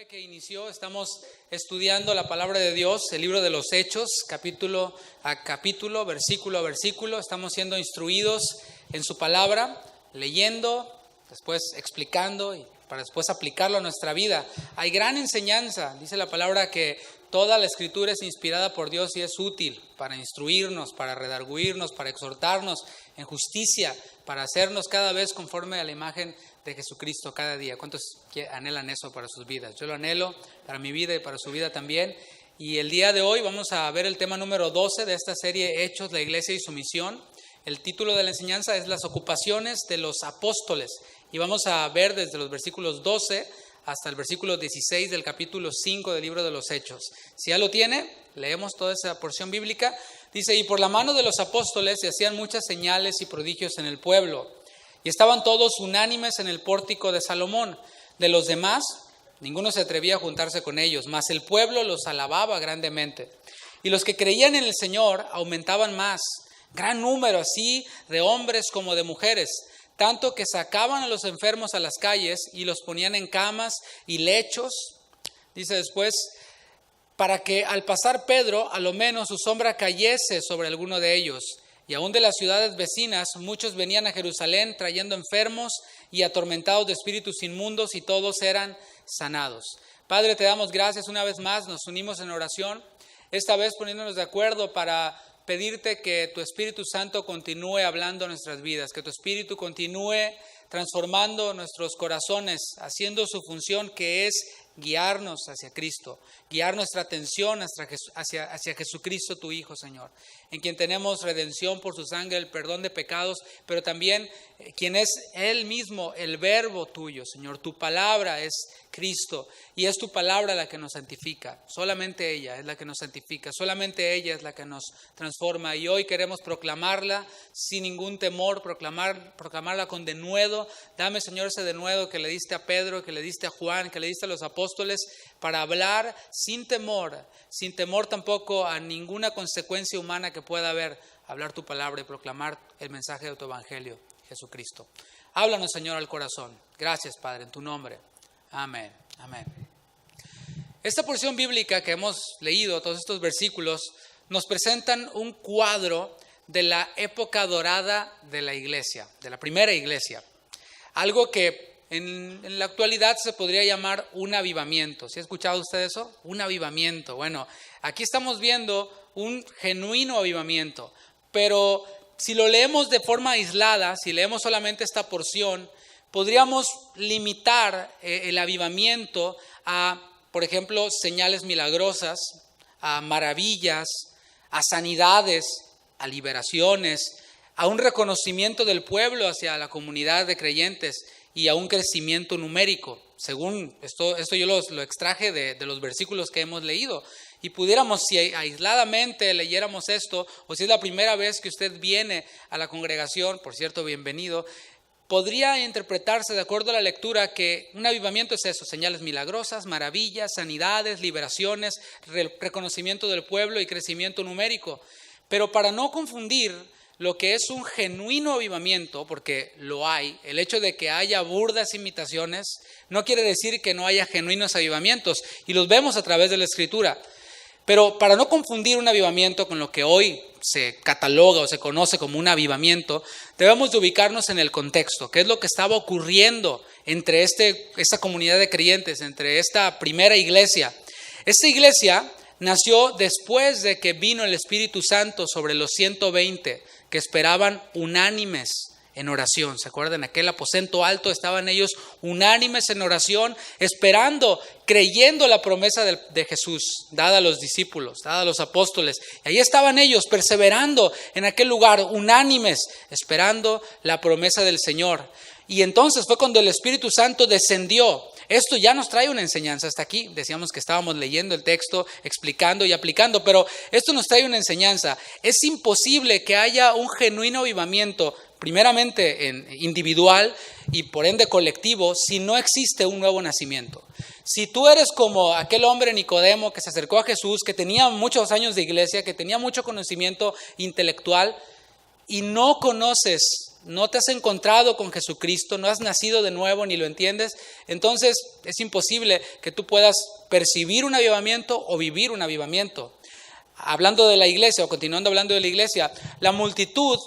Que inició, estamos estudiando la palabra de Dios, el libro de los Hechos, capítulo a capítulo, versículo a versículo. Estamos siendo instruidos en su palabra, leyendo, después explicando y para después aplicarlo a nuestra vida. Hay gran enseñanza, dice la palabra que toda la escritura es inspirada por Dios y es útil para instruirnos, para redarguirnos, para exhortarnos en justicia, para hacernos cada vez conforme a la imagen de Jesucristo cada día. ¿Cuántos anhelan eso para sus vidas? Yo lo anhelo para mi vida y para su vida también. Y el día de hoy vamos a ver el tema número 12 de esta serie, Hechos, la Iglesia y su misión. El título de la enseñanza es Las ocupaciones de los apóstoles. Y vamos a ver desde los versículos 12 hasta el versículo 16 del capítulo 5 del libro de los Hechos. Si ya lo tiene, leemos toda esa porción bíblica. Dice, y por la mano de los apóstoles se hacían muchas señales y prodigios en el pueblo. Y estaban todos unánimes en el pórtico de Salomón. De los demás, ninguno se atrevía a juntarse con ellos, mas el pueblo los alababa grandemente. Y los que creían en el Señor aumentaban más, gran número así de hombres como de mujeres, tanto que sacaban a los enfermos a las calles y los ponían en camas y lechos. Dice después, para que al pasar Pedro, a lo menos su sombra cayese sobre alguno de ellos. Y aún de las ciudades vecinas, muchos venían a Jerusalén trayendo enfermos y atormentados de espíritus inmundos, y todos eran sanados. Padre, te damos gracias una vez más, nos unimos en oración, esta vez poniéndonos de acuerdo para pedirte que tu Espíritu Santo continúe hablando en nuestras vidas, que tu Espíritu continúe transformando nuestros corazones, haciendo su función que es guiarnos hacia Cristo, guiar nuestra atención hacia Jesucristo, tu Hijo, Señor, en quien tenemos redención por su sangre, el perdón de pecados, pero también quien es Él mismo, el verbo tuyo, Señor. Tu palabra es Cristo y es tu palabra la que nos santifica. Solamente ella es la que nos santifica, solamente ella es la que nos transforma, y hoy queremos proclamarla sin ningún temor, proclamarla con denuedo. Dame, Señor, ese denuedo que le diste a Pedro, que le diste a Juan, que le diste a los apóstoles, para hablar sin temor tampoco a ninguna consecuencia humana que pueda haber, hablar tu palabra y proclamar el mensaje de tu evangelio, Jesucristo. Háblanos, Señor, al corazón. Gracias, Padre, en tu nombre. Amén. Amén. Esta porción bíblica que hemos leído, todos estos versículos, nos presentan un cuadro de la época dorada de la iglesia, de la primera iglesia. Algo que en la actualidad se podría llamar un avivamiento. ¿Sí ha escuchado usted eso? Un avivamiento. Bueno, aquí estamos viendo un genuino avivamiento, pero si lo leemos de forma aislada, si leemos solamente esta porción, podríamos limitar el avivamiento a, por ejemplo, señales milagrosas, a maravillas, a sanidades, a liberaciones, a un reconocimiento del pueblo hacia la comunidad de creyentes y a un crecimiento numérico. Según esto yo lo extraje de los versículos que hemos leído. Y pudiéramos, si aisladamente leyéramos esto, o si es la primera vez que usted viene a la congregación, por cierto, bienvenido, podría interpretarse de acuerdo a la lectura que un avivamiento es eso: señales milagrosas, maravillas, sanidades, liberaciones, reconocimiento del pueblo y crecimiento numérico. Pero para no confundir lo que es un genuino avivamiento, porque lo hay, el hecho de que haya burdas imitaciones no quiere decir que no haya genuinos avivamientos, y los vemos a través de la Escritura. Pero para no confundir un avivamiento con lo que hoy se cataloga o se conoce como un avivamiento, debemos de ubicarnos en el contexto, qué es lo que estaba ocurriendo entre esta comunidad de creyentes, entre esta primera iglesia. Esta iglesia nació después de que vino el Espíritu Santo sobre los 120 que esperaban unánimes en oración. ¿Se acuerdan? En aquel aposento alto estaban ellos unánimes en oración, esperando, creyendo la promesa de Jesús, dada a los discípulos, dada a los apóstoles. Y ahí estaban ellos perseverando en aquel lugar, unánimes, esperando la promesa del Señor. Y entonces fue cuando el Espíritu Santo descendió. Esto ya nos trae una enseñanza hasta aquí. Decíamos que estábamos leyendo el texto, explicando y aplicando, pero esto nos trae una enseñanza. Es imposible que haya un genuino avivamiento, primeramente individual y por ende colectivo, si no existe un nuevo nacimiento. Si tú eres como aquel hombre Nicodemo que se acercó a Jesús, que tenía muchos años de iglesia, que tenía mucho conocimiento intelectual y no conoces no te has encontrado con Jesucristo, no has nacido de nuevo ni lo entiendes, entonces es imposible que tú puedas percibir un avivamiento o vivir un avivamiento. Hablando de la iglesia o continuando hablando de la iglesia, la multitud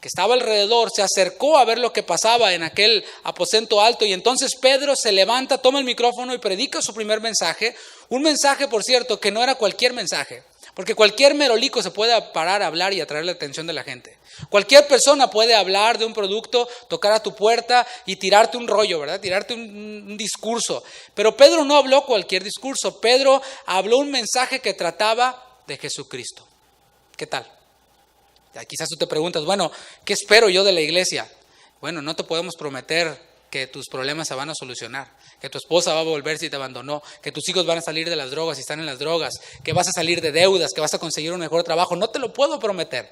que estaba alrededor se acercó a ver lo que pasaba en aquel aposento alto y entonces Pedro se levanta, toma el micrófono y predica su primer mensaje. Un mensaje, por cierto, que no era cualquier mensaje, porque cualquier merolico se puede parar a hablar y atraer la atención de la gente. Cualquier persona puede hablar de un producto, tocar a tu puerta y tirarte un rollo, ¿verdad? Tirarte un discurso. Pero Pedro no habló cualquier discurso. Pedro habló un mensaje que trataba de Jesucristo. ¿Qué tal? Quizás tú te preguntas, bueno, ¿qué espero yo de la iglesia? Bueno, no te podemos prometer que tus problemas se van a solucionar, que tu esposa va a volver si te abandonó, que tus hijos van a salir de las drogas si están en las drogas, que vas a salir de deudas, que vas a conseguir un mejor trabajo. No te lo puedo prometer.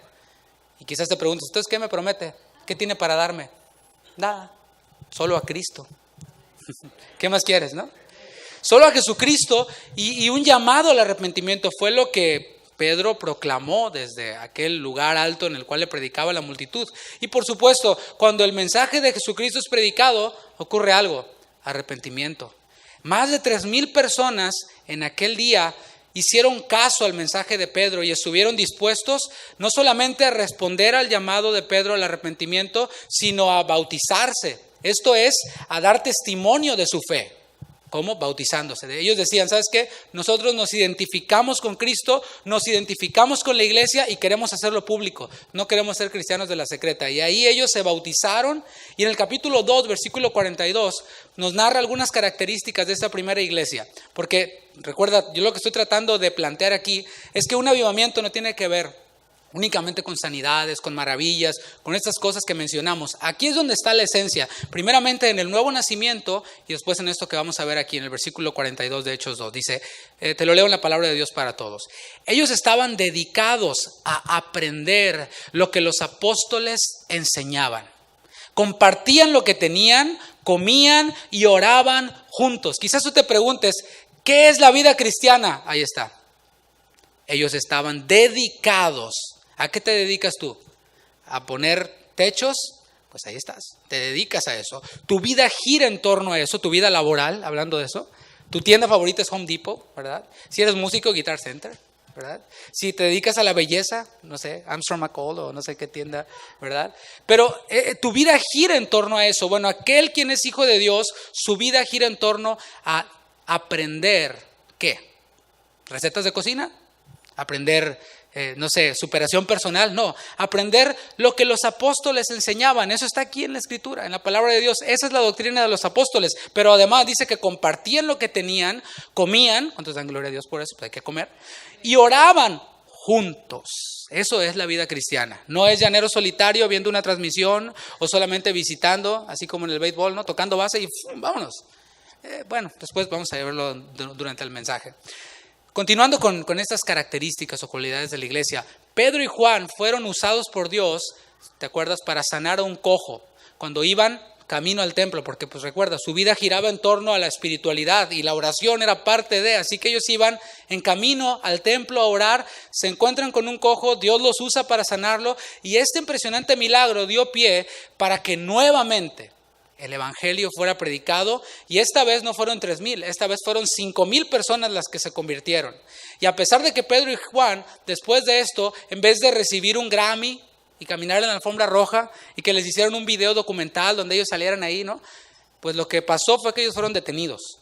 Y quizás te preguntas, ¿usted qué me promete? ¿Qué tiene para darme? Nada, solo a Cristo. ¿Qué más quieres, no? Solo a Jesucristo y un llamado al arrepentimiento fue lo que Pedro proclamó desde aquel lugar alto en el cual le predicaba a la multitud. Y por supuesto, cuando el mensaje de Jesucristo es predicado, ocurre algo, arrepentimiento. Más de 3,000 personas en aquel día hicieron caso al mensaje de Pedro y estuvieron dispuestos no solamente a responder al llamado de Pedro al arrepentimiento, sino a bautizarse. Esto es, a dar testimonio de su fe. ¿Cómo? Bautizándose. Ellos decían, ¿sabes qué? Nosotros nos identificamos con Cristo, nos identificamos con la iglesia y queremos hacerlo público. No queremos ser cristianos de la secreta. Y ahí ellos se bautizaron y en el capítulo 2, versículo 42, nos narra algunas características de esta primera iglesia. Porque, recuerda, yo lo que estoy tratando de plantear aquí es que un avivamiento no tiene que ver únicamente con sanidades, con maravillas, con estas cosas que mencionamos. Aquí es donde está la esencia. Primeramente en el nuevo nacimiento y después en esto que vamos a ver aquí en el versículo 42 de Hechos 2. Dice, te lo leo en la palabra de Dios para todos. Ellos estaban dedicados a aprender lo que los apóstoles enseñaban. Compartían lo que tenían, comían y oraban juntos. Quizás tú te preguntes, ¿qué es la vida cristiana? Ahí está. Ellos estaban dedicados. ¿A qué te dedicas tú? ¿A poner techos? Pues ahí estás, te dedicas a eso. Tu vida gira en torno a eso, tu vida laboral, hablando de eso. Tu tienda favorita es Home Depot, ¿verdad? Si eres músico, Guitar Center, ¿verdad? Si te dedicas a la belleza, no sé, Armstrong McCall o no sé qué tienda, ¿verdad? Pero tu vida gira en torno a eso. Bueno, aquel quien es hijo de Dios, su vida gira en torno a aprender, ¿qué? ¿Recetas de cocina? Aprender, no sé, superación personal, no, aprender lo que los apóstoles enseñaban. Eso está aquí en la Escritura, en la palabra de Dios. Esa es la doctrina de los apóstoles, pero además dice que compartían lo que tenían, comían, ¿cuántos dan gloria a Dios por eso? Pues hay que comer, y oraban juntos. Eso es la vida cristiana. No es llanero solitario viendo una transmisión o solamente visitando, así como en el béisbol, ¿no? Tocando base y vámonos. Bueno, después vamos a verlo durante el mensaje. Continuando con estas características o cualidades de la iglesia, Pedro y Juan fueron usados por Dios, ¿te acuerdas?, para sanar a un cojo cuando iban camino al templo, porque pues recuerda, su vida giraba en torno a la espiritualidad y la oración era parte de, así que ellos iban en camino al templo a orar, se encuentran con un cojo, Dios los usa para sanarlo y este impresionante milagro dio pie para que nuevamente el evangelio fuera predicado y esta vez no fueron 3,000, esta vez fueron 5,000 personas las que se convirtieron. Y a pesar de que Pedro y Juan, después de esto, en vez de recibir un Grammy y caminar en la alfombra roja y que les hicieron un video documental donde ellos salieran ahí, ¿no? Pues lo que pasó fue que ellos fueron detenidos.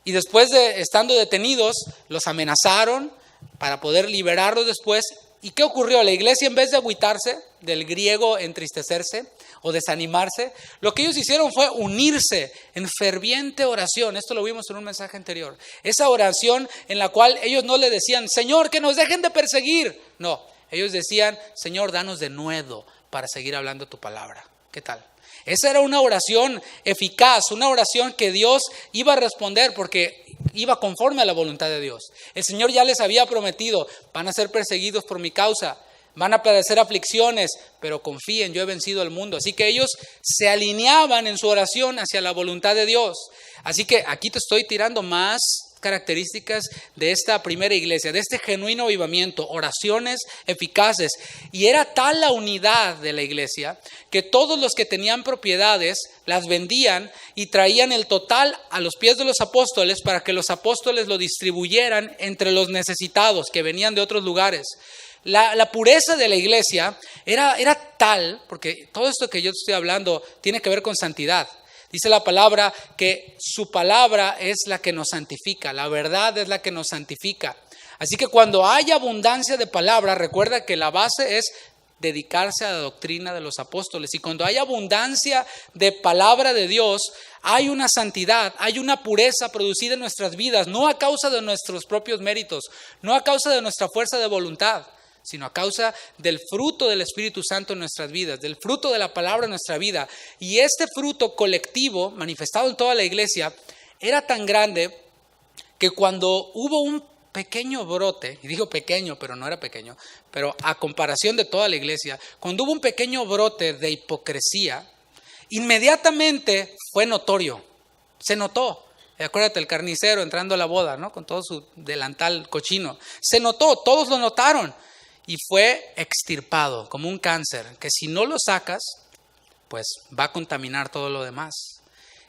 Y después de estando detenidos, los amenazaron para poder liberarlos después. ¿Y qué ocurrió? La iglesia, en vez de agüitarse, del griego entristecerse o desanimarse, lo que ellos hicieron fue unirse en ferviente oración. Esto lo vimos en un mensaje anterior. Esa oración en la cual ellos no le decían, Señor, que nos dejen de perseguir. No, ellos decían, Señor, danos de nuevo para seguir hablando tu palabra. ¿Qué tal? Esa era una oración eficaz, una oración que Dios iba a responder porque iba conforme a la voluntad de Dios. El Señor ya les había prometido, van a ser perseguidos por mi causa, van a padecer aflicciones, pero confíen, yo he vencido al mundo. Así que ellos se alineaban en su oración hacia la voluntad de Dios. Así que aquí te estoy tirando más características de esta primera iglesia, de este genuino avivamiento, oraciones eficaces. Y era tal la unidad de la iglesia que todos los que tenían propiedades las vendían y traían el total a los pies de los apóstoles para que los apóstoles lo distribuyeran entre los necesitados que venían de otros lugares. La pureza de la iglesia era tal, porque todo esto que yo te estoy hablando tiene que ver con santidad. Dice la palabra que su palabra es la que nos santifica, la verdad es la que nos santifica. Así que cuando hay abundancia de palabra, recuerda que la base es dedicarse a la doctrina de los apóstoles. Y cuando hay abundancia de palabra de Dios, hay una santidad, hay una pureza producida en nuestras vidas, no a causa de nuestros propios méritos, no a causa de nuestra fuerza de voluntad, sino a causa del fruto del Espíritu Santo en nuestras vidas, del fruto de la palabra en nuestra vida. Y este fruto colectivo, manifestado en toda la iglesia, era tan grande que cuando hubo un pequeño brote, y digo pequeño, pero no era pequeño, pero a comparación de toda la iglesia, cuando hubo un pequeño brote de hipocresía, inmediatamente fue notorio, se notó. Acuérdate, el carnicero entrando a la boda, ¿no? Con todo su delantal cochino. Se notó, todos lo notaron. Y fue extirpado como un cáncer, que si no lo sacas, pues va a contaminar todo lo demás.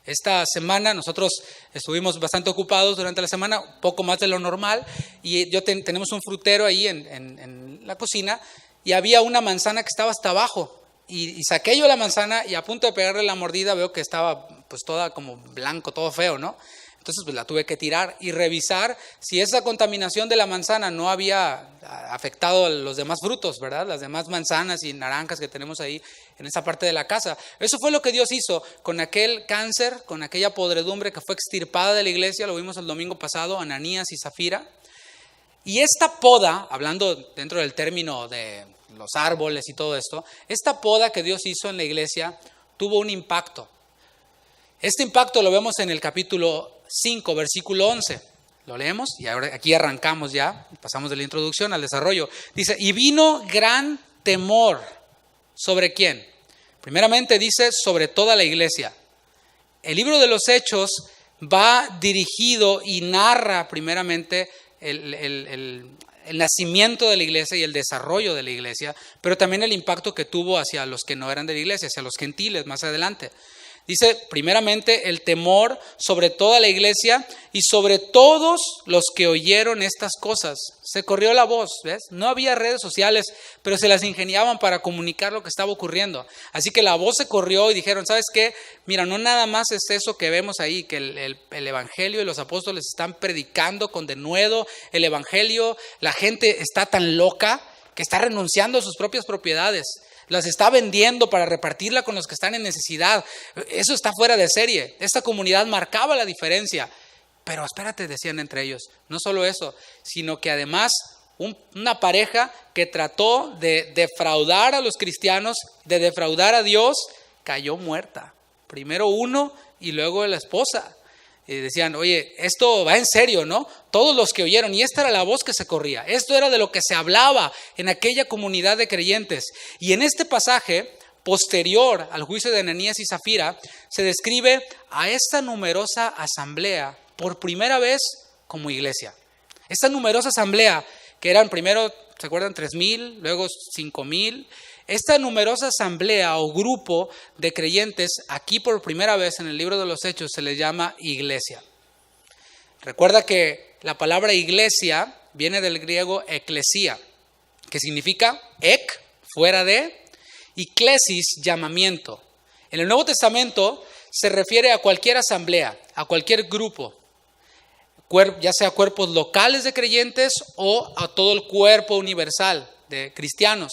Esta semana nosotros estuvimos bastante ocupados durante la semana, poco más de lo normal, y tenemos un frutero ahí en la cocina, y había una manzana que estaba hasta abajo. Y saqué yo la manzana y a punto de pegarle la mordida veo que estaba pues toda como blanco, todo feo, ¿no? Entonces pues la tuve que tirar y revisar si esa contaminación de la manzana no había afectado a los demás frutos, ¿verdad? Las demás manzanas y naranjas que tenemos ahí en esa parte de la casa. Eso fue lo que Dios hizo con aquel cáncer, con aquella podredumbre que fue extirpada de la iglesia. Lo vimos el domingo pasado, Ananías y Zafira. Y esta poda, hablando dentro del término de los árboles y todo esto, esta poda que Dios hizo en la iglesia tuvo un impacto. Este impacto lo vemos en el capítulo 5, versículo 11. Lo leemos y ahora aquí arrancamos ya, pasamos de la introducción al desarrollo. Dice, y vino gran temor. ¿Sobre quién? Primeramente dice, sobre toda la iglesia. El libro de los Hechos va dirigido y narra primeramente el nacimiento de la iglesia y el desarrollo de la iglesia, pero también el impacto que tuvo hacia los que no eran de la iglesia, hacia los gentiles más adelante. Dice primeramente el temor sobre toda la iglesia y sobre todos los que oyeron estas cosas. Se corrió la voz, ¿ves? No había redes sociales, pero se las ingeniaban para comunicar lo que estaba ocurriendo. Así que la voz se corrió y dijeron, ¿sabes qué? Mira, no nada más es eso que vemos ahí, que el evangelio y los apóstoles están predicando con denuedo el evangelio. La gente está tan loca que está renunciando a sus propias propiedades. Las está vendiendo para repartirla con los que están en necesidad. Eso está fuera de serie. Esta comunidad marcaba la diferencia. Pero espérate, decían entre ellos, no solo eso, sino que además una pareja que trató de defraudar a los cristianos, de defraudar a Dios, cayó muerta. Primero uno y luego la esposa. Y decían, oye, esto va en serio, ¿no? Todos los que oyeron, y esta era la voz que se corría, esto era de lo que se hablaba en aquella comunidad de creyentes. Y en este pasaje, posterior al juicio de Ananías y Zafira, se describe a esta numerosa asamblea por primera vez como iglesia. Esta numerosa asamblea, que eran primero, ¿se acuerdan? 3,000, luego 5,000. Esta numerosa asamblea o grupo de creyentes, aquí por primera vez en el libro de los Hechos se les llama iglesia. Recuerda que la palabra iglesia viene del griego eklesia, que significa ek, fuera de, y klesis, llamamiento. En el Nuevo Testamento se refiere a cualquier asamblea, a cualquier grupo, ya sea cuerpos locales de creyentes o a todo el cuerpo universal de cristianos.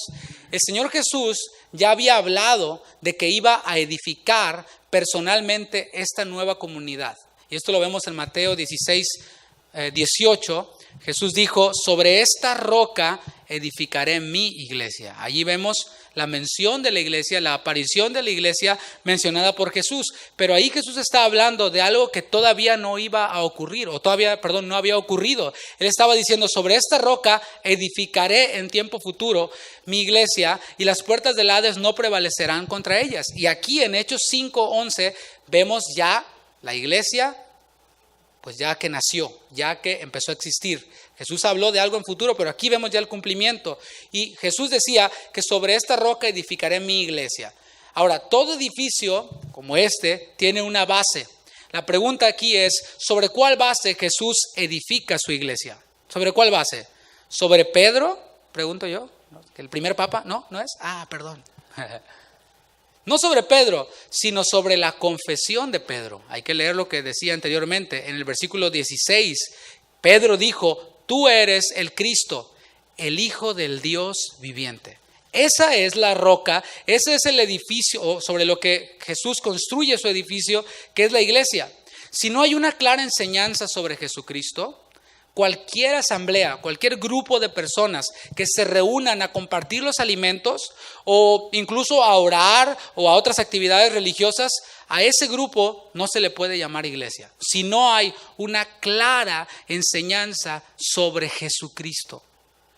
El Señor Jesús ya había hablado de que iba a edificar personalmente esta nueva comunidad. Y esto lo vemos en Mateo 16, 18. Jesús dijo, sobre esta roca edificaré mi iglesia. Allí vemos la mención de la iglesia, la aparición de la iglesia mencionada por Jesús. Pero ahí Jesús está hablando de algo que todavía no iba a ocurrir, no había ocurrido. Él estaba diciendo, sobre esta roca edificaré en tiempo futuro mi iglesia y las puertas del Hades no prevalecerán contra ellas. Y aquí en Hechos 5:11 vemos ya la iglesia pues ya que nació, ya que empezó a existir. Jesús habló de algo en futuro, pero aquí vemos ya el cumplimiento. Y Jesús decía que sobre esta roca edificaré mi iglesia. Ahora, todo edificio como este tiene una base. La pregunta aquí es, ¿sobre cuál base Jesús edifica su iglesia? ¿Sobre cuál base? ¿Sobre Pedro? Pregunto yo. ¿El primer papa? No, ¿no es? Perdón. No sobre Pedro, sino sobre la confesión de Pedro. Hay que leer lo que decía anteriormente. En el versículo 16, Pedro dijo, tú eres el Cristo, el Hijo del Dios viviente. Esa es la roca, ese es el edificio sobre lo que Jesús construye su edificio, que es la iglesia. Si no hay una clara enseñanza sobre Jesucristo, cualquier asamblea, cualquier grupo de personas que se reúnan a compartir los alimentos o incluso a orar o a otras actividades religiosas, a ese grupo no se le puede llamar iglesia. Si no hay una clara enseñanza sobre Jesucristo.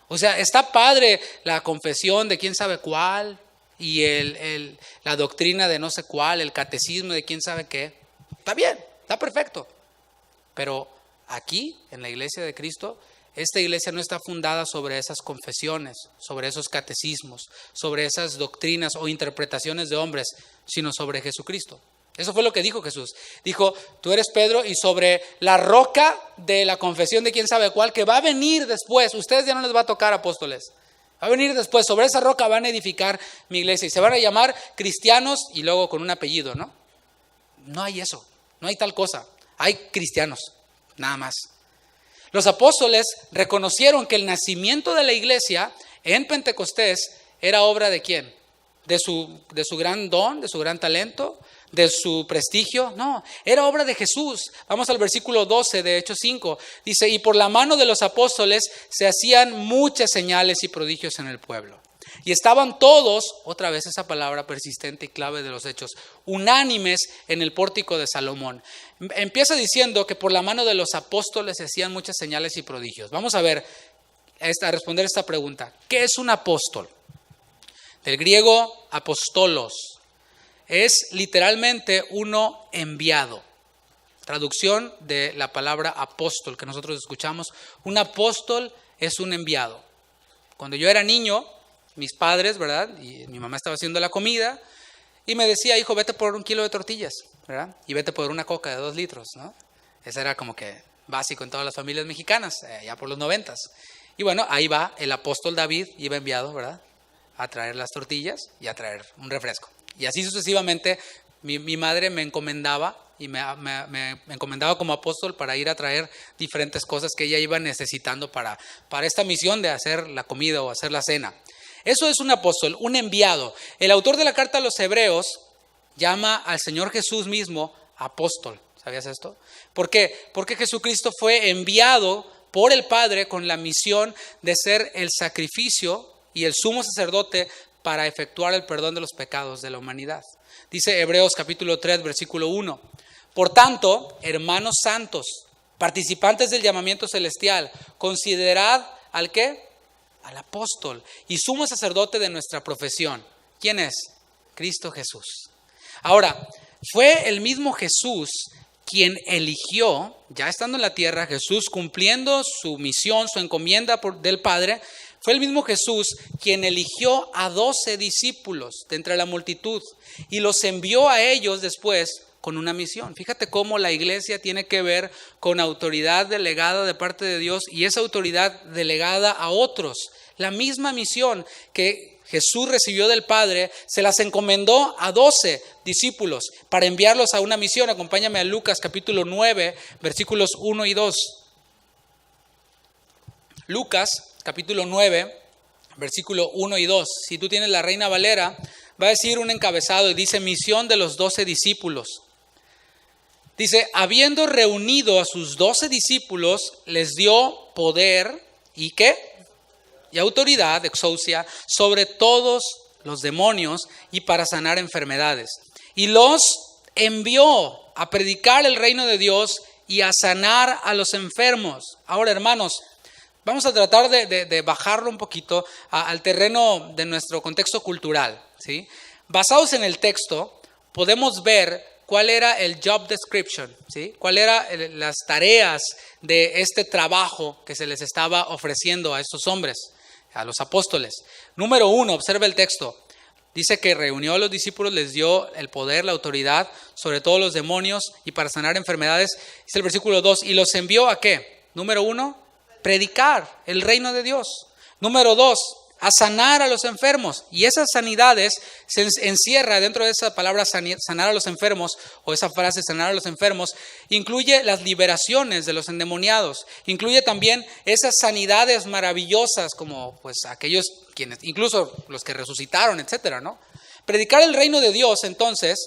O sea, está padre la confesión de quién sabe cuál y la doctrina de no sé cuál, el catecismo de quién sabe qué. Está bien, está perfecto. Pero aquí, en la iglesia de Cristo, esta iglesia no está fundada sobre esas confesiones, sobre esos catecismos, sobre esas doctrinas o interpretaciones de hombres, sino sobre Jesucristo. Eso fue lo que dijo Jesús. Dijo, tú eres Pedro y sobre la roca de la confesión de quién sabe cuál, que va a venir después, ustedes ya no les va a tocar, apóstoles. Va a venir después, sobre esa roca van a edificar mi iglesia y se van a llamar cristianos y luego con un apellido, ¿no? No hay eso, no hay tal cosa. Hay cristianos, nada más. Los apóstoles reconocieron que el nacimiento de la iglesia en Pentecostés era obra ¿de quién? De su gran don, de su gran talento, de su prestigio. No, era obra de Jesús. Vamos al versículo 12 de Hechos 5. Dice, y por la mano de los apóstoles se hacían muchas señales y prodigios en el pueblo. Y estaban todos, otra vez esa palabra persistente y clave de los Hechos, unánimes en el pórtico de Salomón. Empieza diciendo que por la mano de los apóstoles se hacían muchas señales y prodigios. Vamos a ver, a responder esta pregunta. ¿Qué es un apóstol? Del griego apostolos. Es literalmente uno enviado. Traducción de la palabra apóstol que nosotros escuchamos. Un apóstol es un enviado. Cuando yo era niño, mis padres, ¿verdad? Y mi mamá estaba haciendo la comida y me decía, hijo, vete por 1 kilo de tortillas, ¿verdad? Y vete por una coca de 2 litros, ¿no? Ese era como que básico en todas las familias mexicanas, ya por los 90s. Y bueno, ahí va el apóstol David, iba enviado, ¿verdad? A traer las tortillas y a traer un refresco. Y así sucesivamente mi madre me encomendaba y me encomendaba como apóstol para ir a traer diferentes cosas que ella iba necesitando para esta misión de hacer la comida o hacer la cena. Eso es un apóstol, un enviado. El autor de la carta a los Hebreos llama al Señor Jesús mismo apóstol. ¿Sabías esto? ¿Por qué? Porque Jesucristo fue enviado por el Padre con la misión de ser el sacrificio y el sumo sacerdote para efectuar el perdón de los pecados de la humanidad. Dice Hebreos capítulo 3, versículo 1. Por tanto, hermanos santos, participantes del llamamiento celestial, considerad ¿al qué? Al apóstol y sumo sacerdote de nuestra profesión. ¿Quién es? Cristo Jesús. Ahora, fue el mismo Jesús quien eligió, ya estando en la tierra, Jesús cumpliendo su misión, su encomienda del Padre, fue el mismo Jesús quien eligió a 12 discípulos de entre la multitud y los envió a ellos después con una misión. Fíjate cómo la iglesia tiene que ver con autoridad delegada de parte de Dios y esa autoridad delegada a otros. La misma misión que Jesús recibió del Padre se las encomendó a 12 discípulos para enviarlos a una misión. Acompáñame a Lucas capítulo 9, versículos 1 y 2. Lucas capítulo 9, versículo 1 y 2. Si tú tienes la Reina Valera, va a decir un encabezado y dice misión de los 12 discípulos. Dice, habiendo reunido a sus 12 discípulos, les dio poder y ¿qué? Y autoridad, exousia, sobre todos los demonios y para sanar enfermedades. Y los envió a predicar el reino de Dios y a sanar a los enfermos. Ahora, hermanos, vamos a tratar de bajarlo un poquito al terreno de nuestro contexto cultural, ¿sí? Basados en el texto, podemos ver cuál era el job description, ¿sí? ¿Cuál eran las tareas de este trabajo que se les estaba ofreciendo a estos hombres, a los apóstoles? Número 1, observa el texto. Dice que reunió a los discípulos, les dio el poder, la autoridad sobre todos los demonios y para sanar enfermedades. Dice el versículo 2, ¿y los envió a qué? Número 1, predicar el reino de Dios. Número 2, a sanar a los enfermos. Y esas sanidades se encierra dentro de esa palabra sanar a los enfermos, o esa frase sanar a los enfermos, incluye las liberaciones de los endemoniados, incluye también esas sanidades maravillosas como pues aquellos quienes, incluso los que resucitaron, etcétera, ¿no? Predicar el reino de Dios, entonces,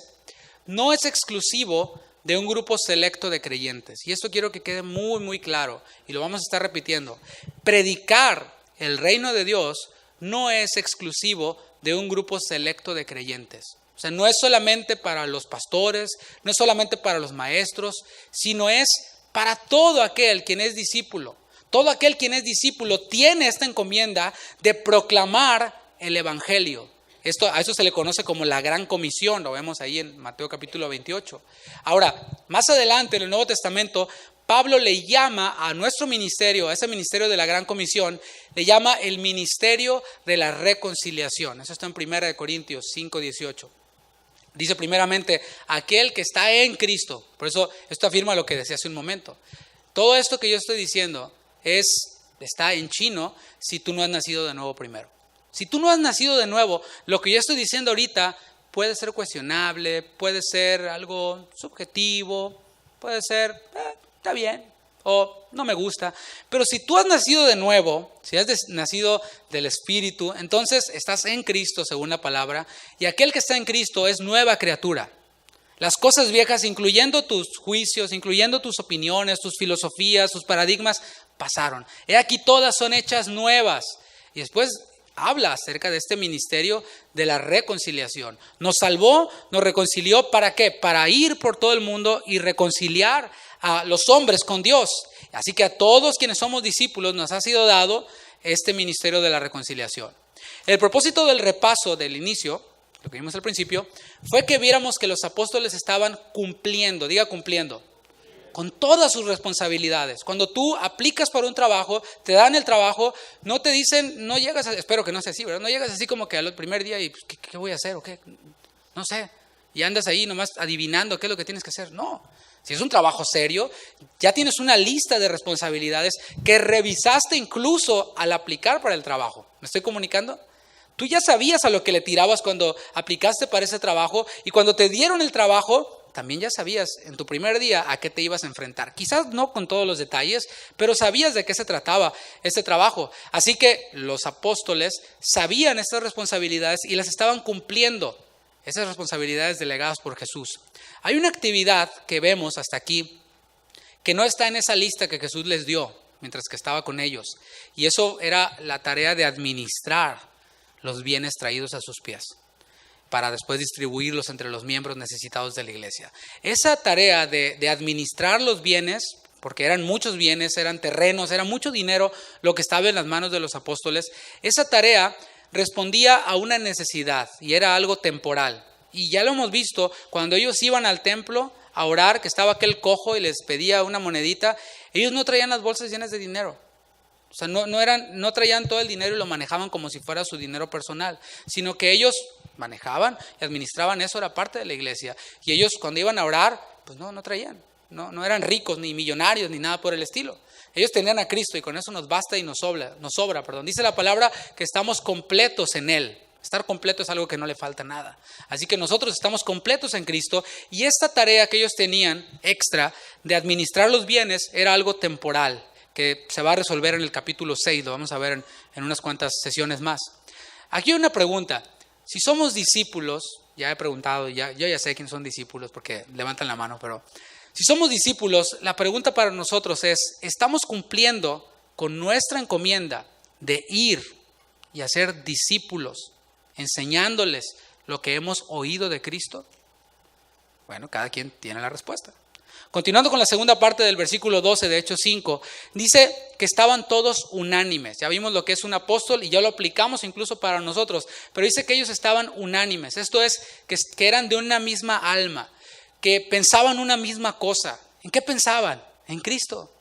no es exclusivo de un grupo selecto de creyentes. Y esto quiero que quede muy, muy claro, y lo vamos a estar repitiendo. Predicar el reino de Dios no es exclusivo de un grupo selecto de creyentes. O sea, no es solamente para los pastores, no es solamente para los maestros, sino es para todo aquel quien es discípulo. Todo aquel quien es discípulo tiene esta encomienda de proclamar el evangelio. A eso se le conoce como la Gran Comisión, lo vemos ahí en Mateo capítulo 28. Ahora, más adelante en el Nuevo Testamento, Pablo le llama a nuestro ministerio, a ese ministerio de la Gran Comisión, le llama el ministerio de la reconciliación. Eso está en 1 Corintios 5:18. Dice primeramente, aquel que está en Cristo. Por eso esto afirma lo que decía hace un momento. Todo esto que yo estoy diciendo está en chino si tú no has nacido de nuevo primero. Si tú no has nacido de nuevo, lo que yo estoy diciendo ahorita puede ser cuestionable, puede ser algo subjetivo, puede ser, está bien, o no me gusta. Pero si tú has nacido de nuevo, si has nacido del Espíritu, entonces estás en Cristo según la palabra, y aquel que está en Cristo es nueva criatura. Las cosas viejas, incluyendo tus juicios, incluyendo tus opiniones, tus filosofías, tus paradigmas, pasaron. He aquí todas son hechas nuevas. Y después habla acerca de este ministerio de la reconciliación. Nos salvó, nos reconcilió, ¿para qué? Para ir por todo el mundo y reconciliar a los hombres con Dios. Así que a todos quienes somos discípulos nos ha sido dado este ministerio de la reconciliación. El propósito del repaso del inicio, lo que vimos al principio, fue que viéramos que los apóstoles estaban cumpliendo, diga cumpliendo, con todas sus responsabilidades. Cuando tú aplicas para un trabajo, te dan el trabajo, no te dicen, no llegas, espero que no sea así, ¿verdad? No llegas así como que al primer día y pues, ¿qué voy a hacer o qué? No sé. Y andas ahí nomás adivinando qué es lo que tienes que hacer. No. Si es un trabajo serio, ya tienes una lista de responsabilidades que revisaste incluso al aplicar para el trabajo. ¿Me estoy comunicando? Tú ya sabías a lo que le tirabas cuando aplicaste para ese trabajo, y cuando te dieron el trabajo, también ya sabías en tu primer día a qué te ibas a enfrentar. Quizás no con todos los detalles, pero sabías de qué se trataba este trabajo. Así que los apóstoles sabían estas responsabilidades y las estaban cumpliendo, esas responsabilidades delegadas por Jesús. Hay una actividad que vemos hasta aquí que no está en esa lista que Jesús les dio mientras que estaba con ellos, y eso era la tarea de administrar los bienes traídos a sus pies, para después distribuirlos entre los miembros necesitados de la iglesia. Esa tarea de administrar los bienes, porque eran muchos bienes, eran terrenos, era mucho dinero lo que estaba en las manos de los apóstoles, esa tarea respondía a una necesidad y era algo temporal. Y ya lo hemos visto, cuando ellos iban al templo a orar, que estaba aquel cojo y les pedía una monedita, ellos no traían las bolsas llenas de dinero. O sea, no traían todo el dinero y lo manejaban como si fuera su dinero personal, sino que ellos manejaban y administraban eso, era parte de la iglesia. Y ellos cuando iban a orar, pues no traían, no eran ricos ni millonarios ni nada por el estilo. Ellos tenían a Cristo y con eso nos basta y nos sobra. Dice la palabra que estamos completos en Él. Estar completo es algo que no le falta nada. Así que nosotros estamos completos en Cristo, y esta tarea que ellos tenían extra de administrar los bienes era algo temporal, que se va a resolver en el capítulo 6, lo vamos a ver en unas cuantas sesiones más. Aquí hay una pregunta. Si somos discípulos, ya he preguntado, yo ya sé quiénes son discípulos porque levantan la mano, pero si somos discípulos, la pregunta para nosotros es, ¿estamos cumpliendo con nuestra encomienda de ir y hacer discípulos, enseñándoles lo que hemos oído de Cristo? Bueno, cada quien tiene la respuesta. Continuando con la segunda parte del versículo 12 de Hechos 5, dice que estaban todos unánimes. Ya vimos lo que es un apóstol y ya lo aplicamos incluso para nosotros, pero dice que ellos estaban unánimes. Esto es, que eran de una misma alma, que pensaban una misma cosa. ¿En qué pensaban? En Cristo.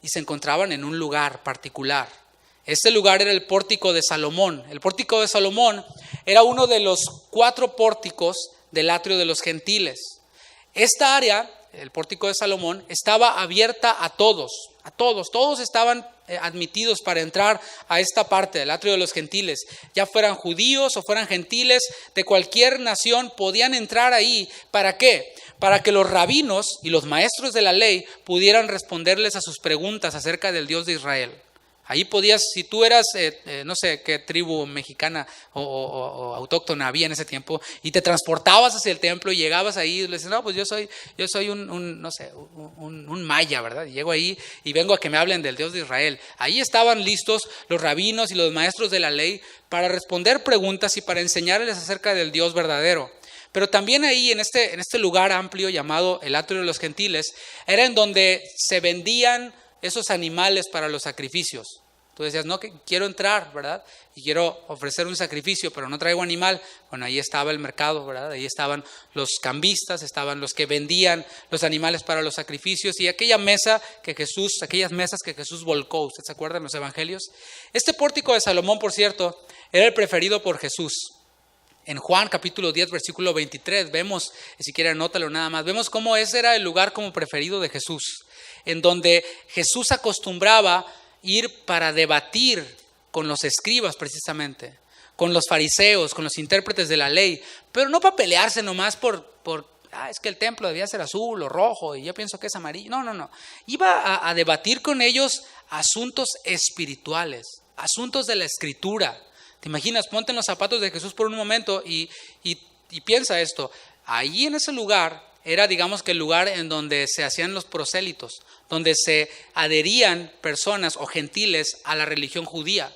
Y se encontraban en un lugar particular. Este lugar era el pórtico de Salomón. El pórtico de Salomón era uno de los 4 pórticos del atrio de los gentiles. Esta área, el pórtico de Salomón, estaba abierta a todos. Todos estaban admitidos para entrar a esta parte del atrio de los gentiles. Ya fueran judíos o fueran gentiles de cualquier nación, podían entrar ahí. ¿Para qué? Para que los rabinos y los maestros de la ley pudieran responderles a sus preguntas acerca del Dios de Israel. Ahí podías, si tú eras, no sé qué tribu mexicana o autóctona había en ese tiempo, y te transportabas hacia el templo y llegabas ahí y le dices, no, pues yo soy un maya, ¿verdad? Y llego ahí y vengo a que me hablen del Dios de Israel. Ahí estaban listos los rabinos y los maestros de la ley para responder preguntas y para enseñarles acerca del Dios verdadero. Pero también ahí en este lugar amplio llamado el atrio de los gentiles, era en donde se vendían esos animales para los sacrificios. Tú decías, no, que quiero entrar, ¿verdad? Y quiero ofrecer un sacrificio, pero no traigo animal. Bueno, ahí estaba el mercado, ¿verdad? Ahí estaban los cambistas, estaban los que vendían los animales para los sacrificios y aquellas mesas que Jesús volcó. ¿Usted se acuerda en los evangelios? Este pórtico de Salomón, por cierto, era el preferido por Jesús. En Juan capítulo 10, versículo 23, vemos, si quiere anótalo nada más, vemos cómo ese era el lugar como preferido de Jesús, en donde Jesús acostumbraba ir para debatir con los escribas precisamente, con los fariseos, con los intérpretes de la ley, pero no para pelearse nomás es que el templo debía ser azul o rojo y yo pienso que es amarillo. No. Iba a debatir con ellos asuntos espirituales, asuntos de la Escritura. ¿Te imaginas? Ponte en los zapatos de Jesús por un momento y piensa esto. Allí en ese lugar era, digamos que el lugar en donde se hacían los prosélitos, donde se adherían personas o gentiles a la religión judía.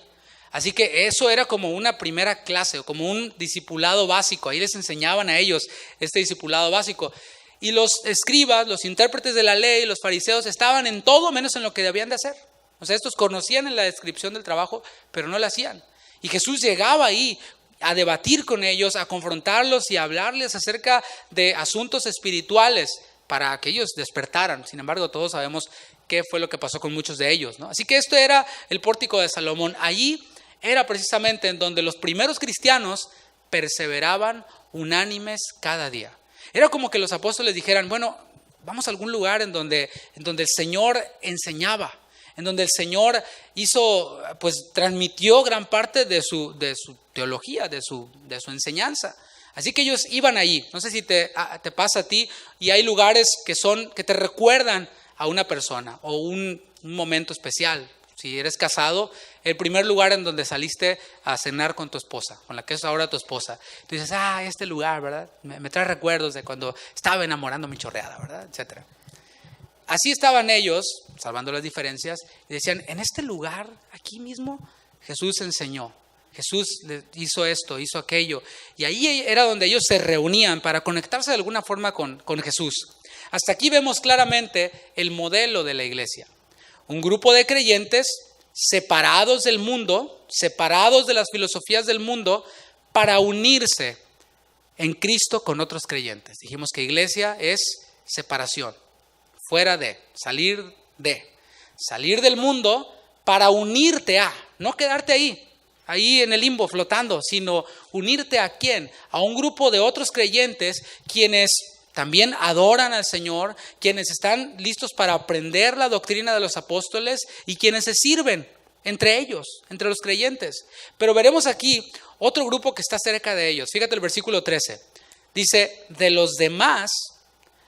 Así que eso era como una primera clase, como un discipulado básico. Ahí les enseñaban a ellos este discipulado básico. Y los escribas, los intérpretes de la ley, los fariseos estaban en todo menos en lo que debían de hacer. O sea, estos conocían en la descripción del trabajo, pero no lo hacían. Y Jesús llegaba ahí a debatir con ellos, a confrontarlos y a hablarles acerca de asuntos espirituales para que ellos despertaran. Sin embargo, todos sabemos qué fue lo que pasó con muchos de ellos, ¿no? Así que esto era el pórtico de Salomón. Allí era precisamente en donde los primeros cristianos perseveraban unánimes cada día. Era como que los apóstoles dijeran, bueno, vamos a algún lugar en donde el Señor enseñaba, en donde el Señor transmitió gran parte de su teología, de su enseñanza. Así que ellos iban allí. No sé si te pasa a ti, y hay lugares que te recuerdan a una persona o un momento especial. Si eres casado, el primer lugar en donde saliste a cenar con tu esposa, con la que es ahora tu esposa. Tú dices, este lugar, ¿verdad? Me trae recuerdos de cuando estaba enamorando mi chorreada, ¿verdad? Etcétera. Así estaban ellos, salvando las diferencias, y decían, en este lugar, aquí mismo, Jesús enseñó. Jesús hizo esto, hizo aquello. Y ahí era donde ellos se reunían para conectarse de alguna forma con Jesús. Hasta aquí vemos claramente el modelo de la iglesia. Un grupo de creyentes separados del mundo, separados de las filosofías del mundo, para unirse en Cristo con otros creyentes. Dijimos que iglesia es separación. Salir del mundo para unirte no quedarte ahí en el limbo flotando, sino unirte ¿a quién? A un grupo de otros creyentes quienes también adoran al Señor, quienes están listos para aprender la doctrina de los apóstoles y quienes se sirven entre ellos, entre los creyentes. Pero veremos aquí otro grupo que está cerca de ellos. Fíjate el versículo 13. Dice, de los demás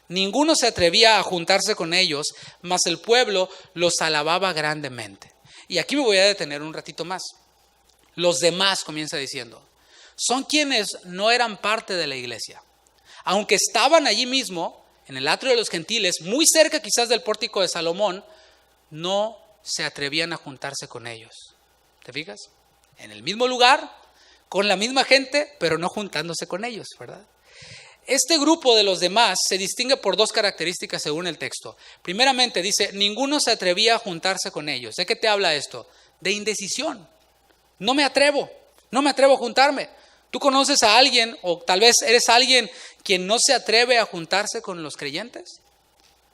ninguno se atrevía a juntarse con ellos, mas el pueblo los alababa grandemente. Y aquí me voy a detener un ratito más. Los demás, comienza diciendo, son quienes no eran parte de la iglesia. Aunque estaban allí mismo, en el atrio de los gentiles, muy cerca quizás del pórtico de Salomón, no se atrevían a juntarse con ellos. ¿Te fijas? En el mismo lugar, con la misma gente, pero no juntándose con ellos, ¿verdad? Este grupo de los demás se distingue por 2 características según el texto. Primeramente dice, ninguno se atrevía a juntarse con ellos. ¿De qué te habla esto? De indecisión. No me atrevo a juntarme. ¿Tú conoces a alguien o tal vez eres alguien quien no se atreve a juntarse con los creyentes?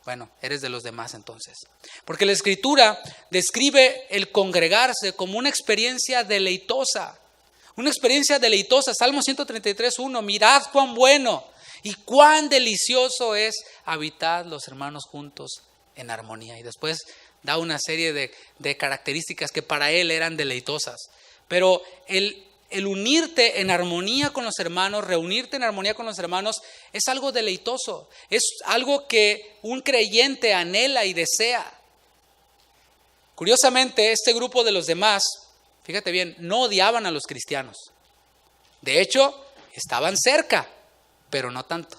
Bueno, eres de los demás entonces. Porque la Escritura describe el congregarse como una experiencia deleitosa. Una experiencia deleitosa. Salmo 133:1. Mirad cuán bueno y cuán delicioso es habitar los hermanos juntos en armonía. Y después da una serie de características que para él eran deleitosas. Pero el unirte en armonía con los hermanos, reunirte en armonía con los hermanos, es algo deleitoso. Es algo que un creyente anhela y desea. Curiosamente, este grupo de los demás, fíjate bien, no odiaban a los cristianos. De hecho, estaban cerca, pero no tanto.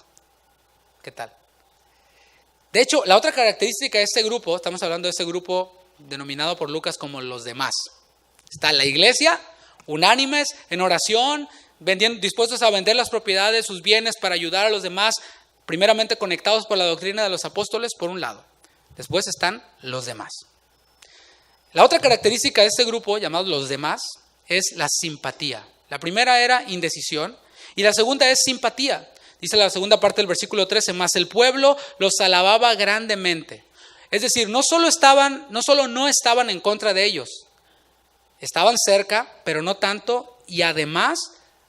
¿Qué tal? De hecho, la otra característica de este grupo, estamos hablando de este grupo denominado por Lucas como los demás. Está la iglesia, unánimes, en oración, dispuestos a vender las propiedades, sus bienes para ayudar a los demás, primeramente conectados por la doctrina de los apóstoles, por un lado. Después están los demás. La otra característica de este grupo, llamado los demás, es la simpatía. La primera era indecisión y la segunda es simpatía. Dice la segunda parte del versículo 13, mas el pueblo los alababa grandemente. Es decir, no solo no estaban en contra de ellos, estaban cerca, pero no tanto, y además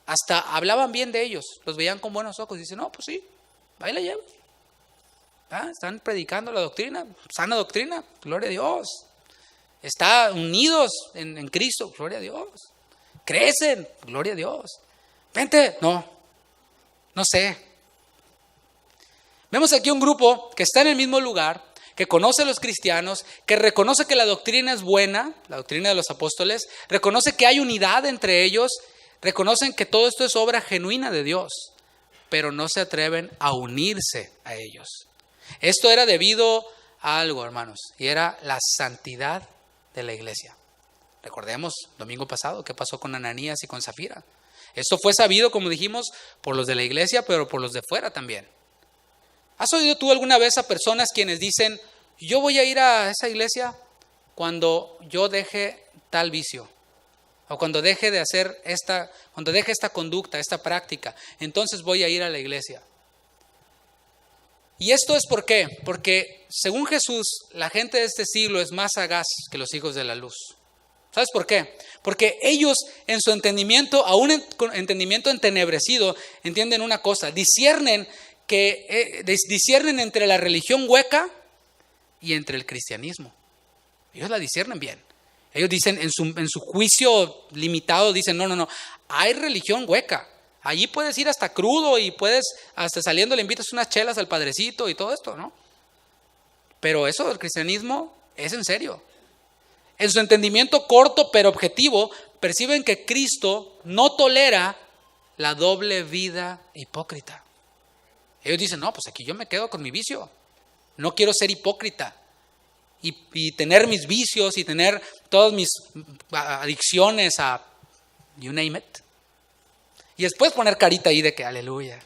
hasta hablaban bien de ellos, los veían con buenos ojos. Dicen, no, pues sí, ahí la llevan. Están predicando la doctrina, sana doctrina, gloria a Dios. Están unidos en Cristo, gloria a Dios. Crecen, gloria a Dios. Vente, no sé. Vemos aquí un grupo que está en el mismo lugar, que conoce a los cristianos, que reconoce que la doctrina es buena, la doctrina de los apóstoles, reconoce que hay unidad entre ellos, reconocen que todo esto es obra genuina de Dios, pero no se atreven a unirse a ellos. Esto era debido a algo, hermanos, y era la santidad de la iglesia. Recordemos, domingo pasado, qué pasó con Ananías y con Zafira. Esto fue sabido, como dijimos, por los de la iglesia, pero por los de fuera también. ¿Has oído tú alguna vez a personas quienes dicen, yo voy a ir a esa iglesia cuando yo deje tal vicio? O cuando deje de hacer cuando deje esta conducta, esta práctica, entonces voy a ir a la iglesia. ¿Y esto es por qué? Porque según Jesús, la gente de este siglo es más sagaz que los hijos de la luz. ¿Sabes por qué? Porque ellos en su entendimiento, aún con entendimiento entenebrecido, entienden una cosa, disciernen entre la religión hueca y entre el cristianismo. Ellos la disciernen bien. Ellos dicen en su juicio limitado, dicen no, hay religión hueca. Allí puedes ir hasta crudo y puedes, hasta saliendo le invitas unas chelas al padrecito y todo esto, ¿no? Pero eso del cristianismo es en serio. En su entendimiento corto pero objetivo, perciben que Cristo no tolera la doble vida hipócrita. Ellos dicen, no, pues aquí yo me quedo con mi vicio. No quiero ser hipócrita y tener mis vicios y tener todas mis adicciones a you name it. Y después poner carita ahí de que aleluya.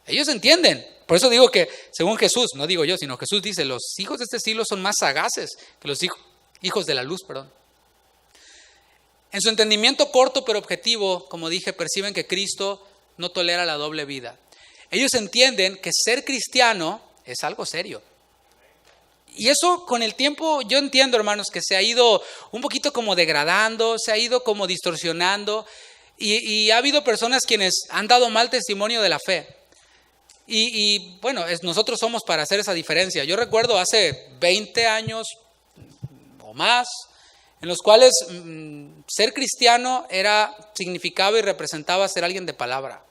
Ellos entienden. Por eso digo que según Jesús, no digo yo, sino Jesús dice, los hijos de este siglo son más sagaces que los hijos de la luz, perdón. En su entendimiento corto pero objetivo, como dije, perciben que Cristo no tolera la doble vida. Ellos entienden que ser cristiano es algo serio. Y eso con el tiempo, yo entiendo, hermanos, que se ha ido un poquito como degradando, se ha ido como distorsionando y ha habido personas quienes han dado mal testimonio de la fe. Y bueno, nosotros somos para hacer esa diferencia. Yo recuerdo hace 20 años o más, en los cuales ser cristiano significaba y representaba ser alguien de palabra.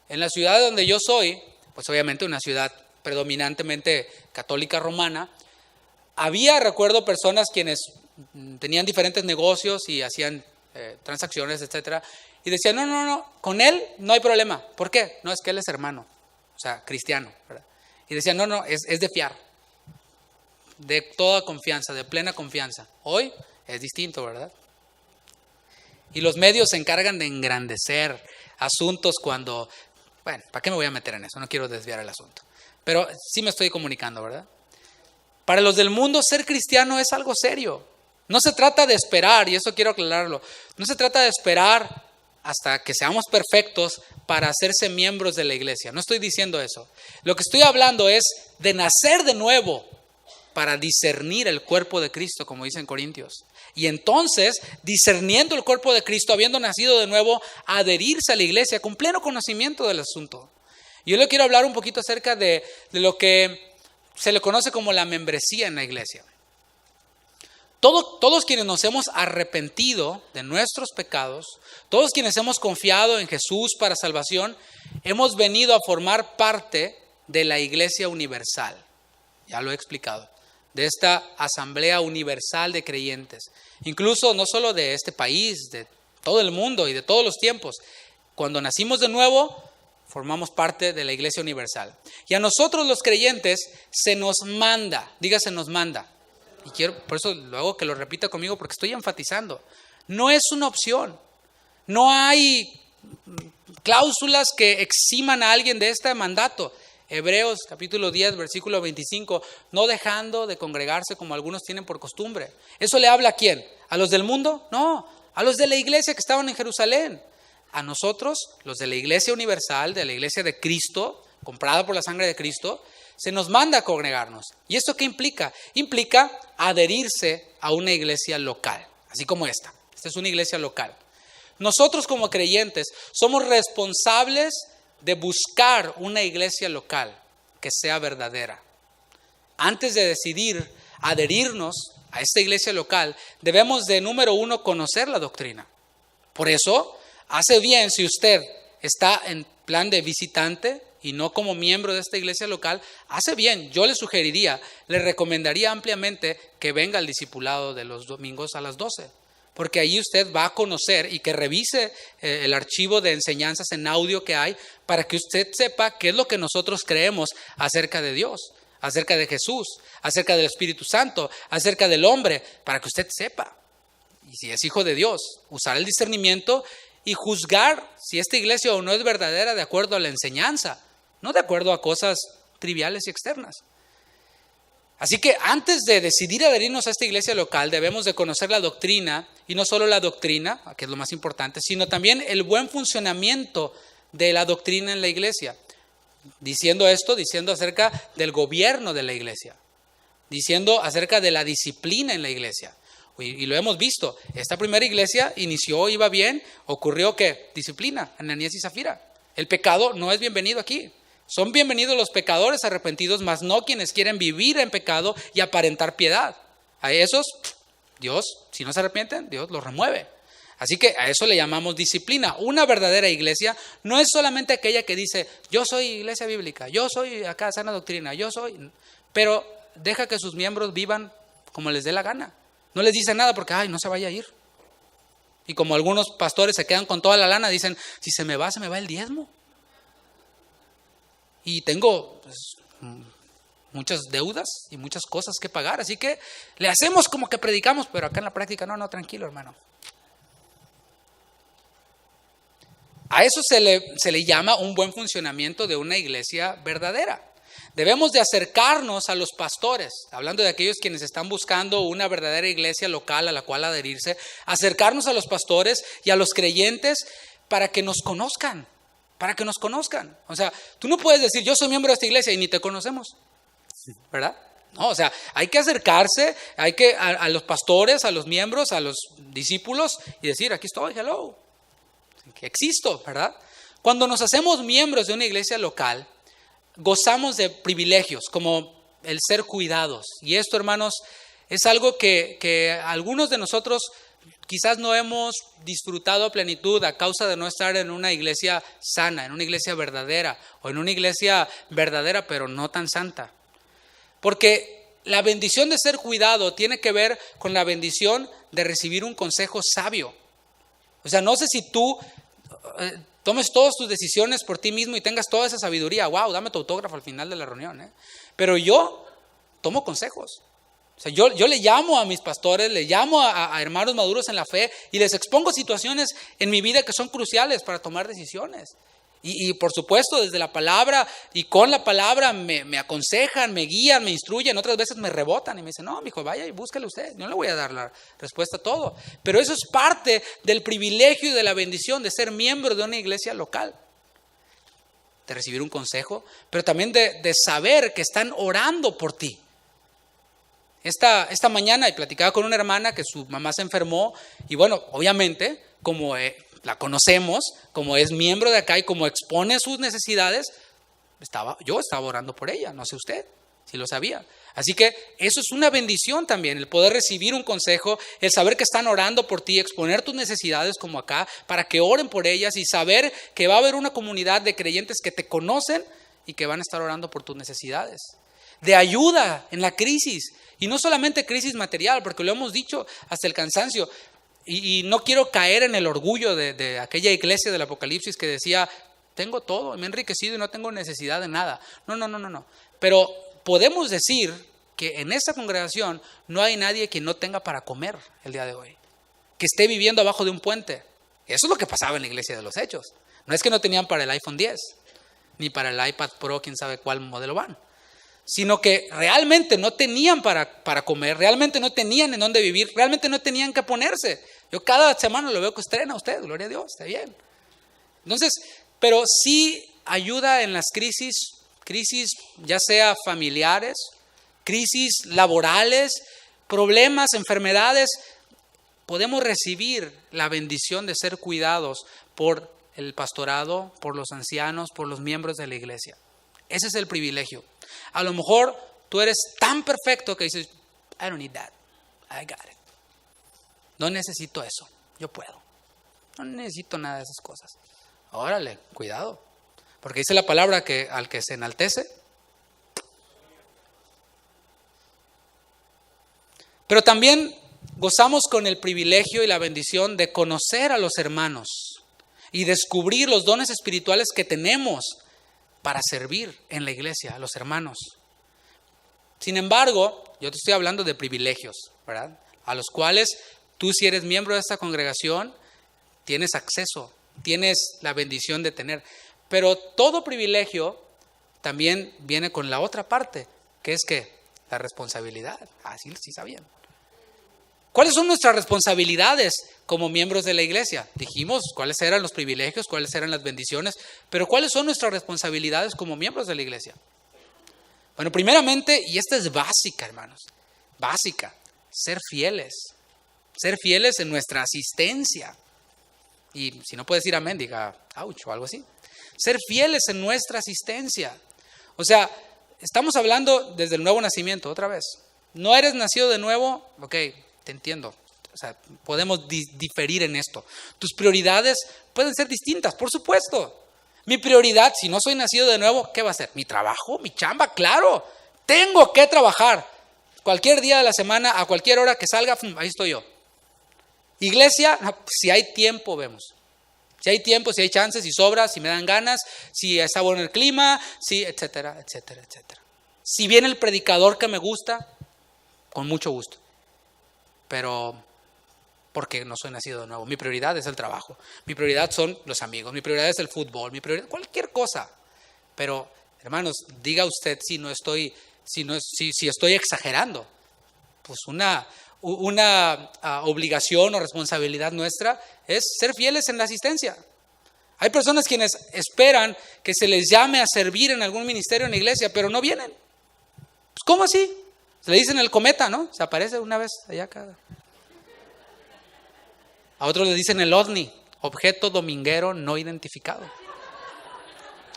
En la ciudad donde yo soy, pues obviamente una ciudad predominantemente católica romana, recuerdo personas quienes tenían diferentes negocios y hacían transacciones, etcétera, y decían, no, con él no hay problema. ¿Por qué? No, es que él es hermano, o sea, cristiano, ¿verdad? Y decían, no, es de fiar, de toda confianza, de plena confianza. Hoy es distinto, ¿verdad? Y los medios se encargan de engrandecer asuntos cuando, bueno, ¿para qué me voy a meter en eso? No quiero desviar el asunto. Pero sí me estoy comunicando, ¿verdad? Para los del mundo, ser cristiano es algo serio. No se trata de esperar, y eso quiero aclararlo, no se trata de esperar hasta que seamos perfectos para hacerse miembros de la iglesia. No estoy diciendo eso. Lo que estoy hablando es de nacer de nuevo para discernir el cuerpo de Cristo, como dice en Corintios. Y entonces, discerniendo el cuerpo de Cristo, habiendo nacido de nuevo, adherirse a la iglesia con pleno conocimiento del asunto. Yo le quiero hablar un poquito acerca de lo que se le conoce como la membresía en la iglesia. Todos quienes nos hemos arrepentido de nuestros pecados, todos quienes hemos confiado en Jesús para salvación, hemos venido a formar parte de la iglesia universal. Ya lo he explicado. De esta asamblea universal de creyentes. Incluso no solo de este país, de todo el mundo y de todos los tiempos. Cuando nacimos de nuevo, formamos parte de la iglesia universal. Y a nosotros los creyentes se nos manda, diga se nos manda. Y quiero, por eso luego que lo repita conmigo porque estoy enfatizando. No es una opción. No hay cláusulas que eximan a alguien de este mandato. Hebreos capítulo 10, versículo 25, no dejando de congregarse como algunos tienen por costumbre. ¿Eso le habla a quién? ¿A los del mundo? No, a los de la iglesia que estaban en Jerusalén. A nosotros, los de la iglesia universal, de la iglesia de Cristo, comprada por la sangre de Cristo, se nos manda a congregarnos. ¿Y esto qué implica? Implica adherirse a una iglesia local, así como esta. Esta es una iglesia local. Nosotros como creyentes somos responsables de buscar una iglesia local que sea verdadera. Antes de decidir adherirnos a esta iglesia local, debemos de, número uno, conocer la doctrina. Por eso, hace bien si usted está en plan de visitante y no como miembro de esta iglesia local, hace bien, yo le sugeriría, le recomendaría ampliamente que venga al discipulado de los domingos a las 12. Porque ahí usted va a conocer y que revise el archivo de enseñanzas en audio que hay para que usted sepa qué es lo que nosotros creemos acerca de Dios, acerca de Jesús, acerca del Espíritu Santo, acerca del hombre, para que usted sepa. Y si es hijo de Dios, usar el discernimiento y juzgar si esta iglesia o no es verdadera de acuerdo a la enseñanza, no de acuerdo a cosas triviales y externas. Así que antes de decidir adherirnos a esta iglesia local, debemos de conocer la doctrina, y no solo la doctrina, que es lo más importante, sino también el buen funcionamiento de la doctrina en la iglesia. Diciendo acerca del gobierno de la iglesia, diciendo acerca de la disciplina en la iglesia. Y lo hemos visto, esta primera iglesia inició, iba bien, ocurrió que disciplina, Ananías y Zafira. El pecado no es bienvenido aquí. Son bienvenidos los pecadores arrepentidos, mas no quienes quieren vivir en pecado y aparentar piedad. A esos, Dios, si no se arrepienten, Dios los remueve. Así que a eso le llamamos disciplina. Una verdadera iglesia no es solamente aquella que dice, yo soy iglesia bíblica, yo soy acá sana doctrina, yo soy... Pero deja que sus miembros vivan como les dé la gana. No les dice nada porque, no se vaya a ir. Y como algunos pastores se quedan con toda la lana, dicen, si se me va el diezmo. Y tengo muchas deudas y muchas cosas que pagar. Así que le hacemos como que predicamos, pero acá en la práctica no, tranquilo hermano. A eso se le llama un buen funcionamiento de una iglesia verdadera. Debemos de acercarnos a los pastores, hablando de aquellos quienes están buscando una verdadera iglesia local a la cual adherirse, acercarnos a los pastores y a los creyentes para que nos conozcan. O sea, tú no puedes decir, yo soy miembro de esta iglesia y ni te conocemos, ¿verdad? No, o sea, hay que acercarse, a los pastores, a los miembros, a los discípulos y decir, aquí estoy, hello, que existo, ¿verdad? Cuando nos hacemos miembros de una iglesia local, gozamos de privilegios como el ser cuidados. Y esto, hermanos, es algo que algunos de nosotros quizás no hemos disfrutado a plenitud a causa de no estar en una iglesia sana, en una iglesia verdadera, o en una iglesia verdadera pero no tan santa. Porque la bendición de ser cuidado tiene que ver con la bendición de recibir un consejo sabio. O sea, no sé si tú tomes todas tus decisiones por ti mismo y tengas toda esa sabiduría. Wow, dame tu autógrafo al final de la reunión. Pero yo tomo consejos. O sea, yo le llamo a mis pastores, le llamo a hermanos maduros en la fe y les expongo situaciones en mi vida que son cruciales para tomar decisiones. Y por supuesto, desde la palabra y con la palabra me aconsejan, me guían, me instruyen. Otras veces me rebotan y me dicen, no, mijo, vaya y búscale usted. Yo no le voy a dar la respuesta a todo. Pero eso es parte del privilegio y de la bendición de ser miembro de una iglesia local. De recibir un consejo, pero también de saber que están orando por ti. Esta mañana platicaba con una hermana que su mamá se enfermó y bueno, obviamente, como la conocemos, como es miembro de acá y como expone sus necesidades, yo estaba orando por ella, no sé usted, si lo sabía. Así que eso es una bendición también, el poder recibir un consejo, el saber que están orando por ti, exponer tus necesidades como acá, para que oren por ellas y saber que va a haber una comunidad de creyentes que te conocen y que van a estar orando por tus necesidades. De ayuda en la crisis, y no solamente crisis material, porque lo hemos dicho hasta el cansancio. Y no quiero caer en el orgullo de aquella iglesia del Apocalipsis que decía, tengo todo, me he enriquecido y no tengo necesidad de nada. No. Pero podemos decir que en esta congregación no hay nadie que no tenga para comer el día de hoy, que esté viviendo abajo de un puente. Eso es lo que pasaba en la iglesia de los Hechos. No es que no tenían para el iPhone 10, ni para el iPad Pro, quién sabe cuál modelo van, sino que realmente no tenían para comer, realmente no tenían en dónde vivir, realmente no tenían que ponerse. Yo cada semana lo veo que estrena usted, gloria a Dios, está bien. Entonces, pero sí ayuda en las crisis ya sea familiares, crisis laborales, problemas, enfermedades. Podemos recibir la bendición de ser cuidados por el pastorado, por los ancianos, por los miembros de la iglesia. Ese es el privilegio. A lo mejor tú eres tan perfecto que dices, I don't need that, I got it. No necesito eso, yo puedo. No necesito nada de esas cosas. Órale, cuidado. Porque dice la palabra que al que se enaltece. Pero también gozamos con el privilegio y la bendición de conocer a los hermanos y descubrir los dones espirituales que tenemos para servir en la iglesia, a los hermanos. Sin embargo, yo te estoy hablando de privilegios, ¿verdad? A los cuales tú, si eres miembro de esta congregación, tienes acceso, tienes la bendición de tener. Pero todo privilegio también viene con la otra parte, que es que la responsabilidad. Sí sabían. ¿Cuáles son nuestras responsabilidades como miembros de la iglesia? Dijimos cuáles eran los privilegios, cuáles eran las bendiciones, pero ¿cuáles son nuestras responsabilidades como miembros de la iglesia? Bueno, primeramente, y esta es básica, hermanos, básica, ser fieles en nuestra asistencia. Y si no puedes decir amén, diga ouch o algo así. Ser fieles en nuestra asistencia. O sea, estamos hablando desde el nuevo nacimiento, otra vez. No eres nacido de nuevo, ok, te entiendo. O sea, podemos diferir en esto. Tus prioridades pueden ser distintas, por supuesto. Mi prioridad, si no soy nacido de nuevo, ¿qué va a ser? ¿Mi trabajo? ¿Mi chamba? Claro, tengo que trabajar. Cualquier día de la semana, a cualquier hora que salga, ahí estoy yo. Iglesia, si hay tiempo, vemos. Si hay tiempo, si hay chances, si sobra, si me dan ganas, si está bueno el clima, si etcétera, etcétera, etcétera. Si viene el predicador que me gusta, con mucho gusto. Pero porque no soy nacido de nuevo. Mi prioridad es el trabajo. Mi prioridad son los amigos. Mi prioridad es el fútbol. Mi prioridad, cualquier cosa. Pero, hermanos, diga usted si estoy exagerando. Pues una obligación o responsabilidad nuestra es ser fieles en la asistencia. Hay personas quienes esperan que se les llame a servir en algún ministerio en la iglesia, pero no vienen. Pues, ¿cómo así? Se le dicen el cometa, ¿no? Se aparece una vez allá acá. A otros le dicen el ovni, objeto dominguero no identificado.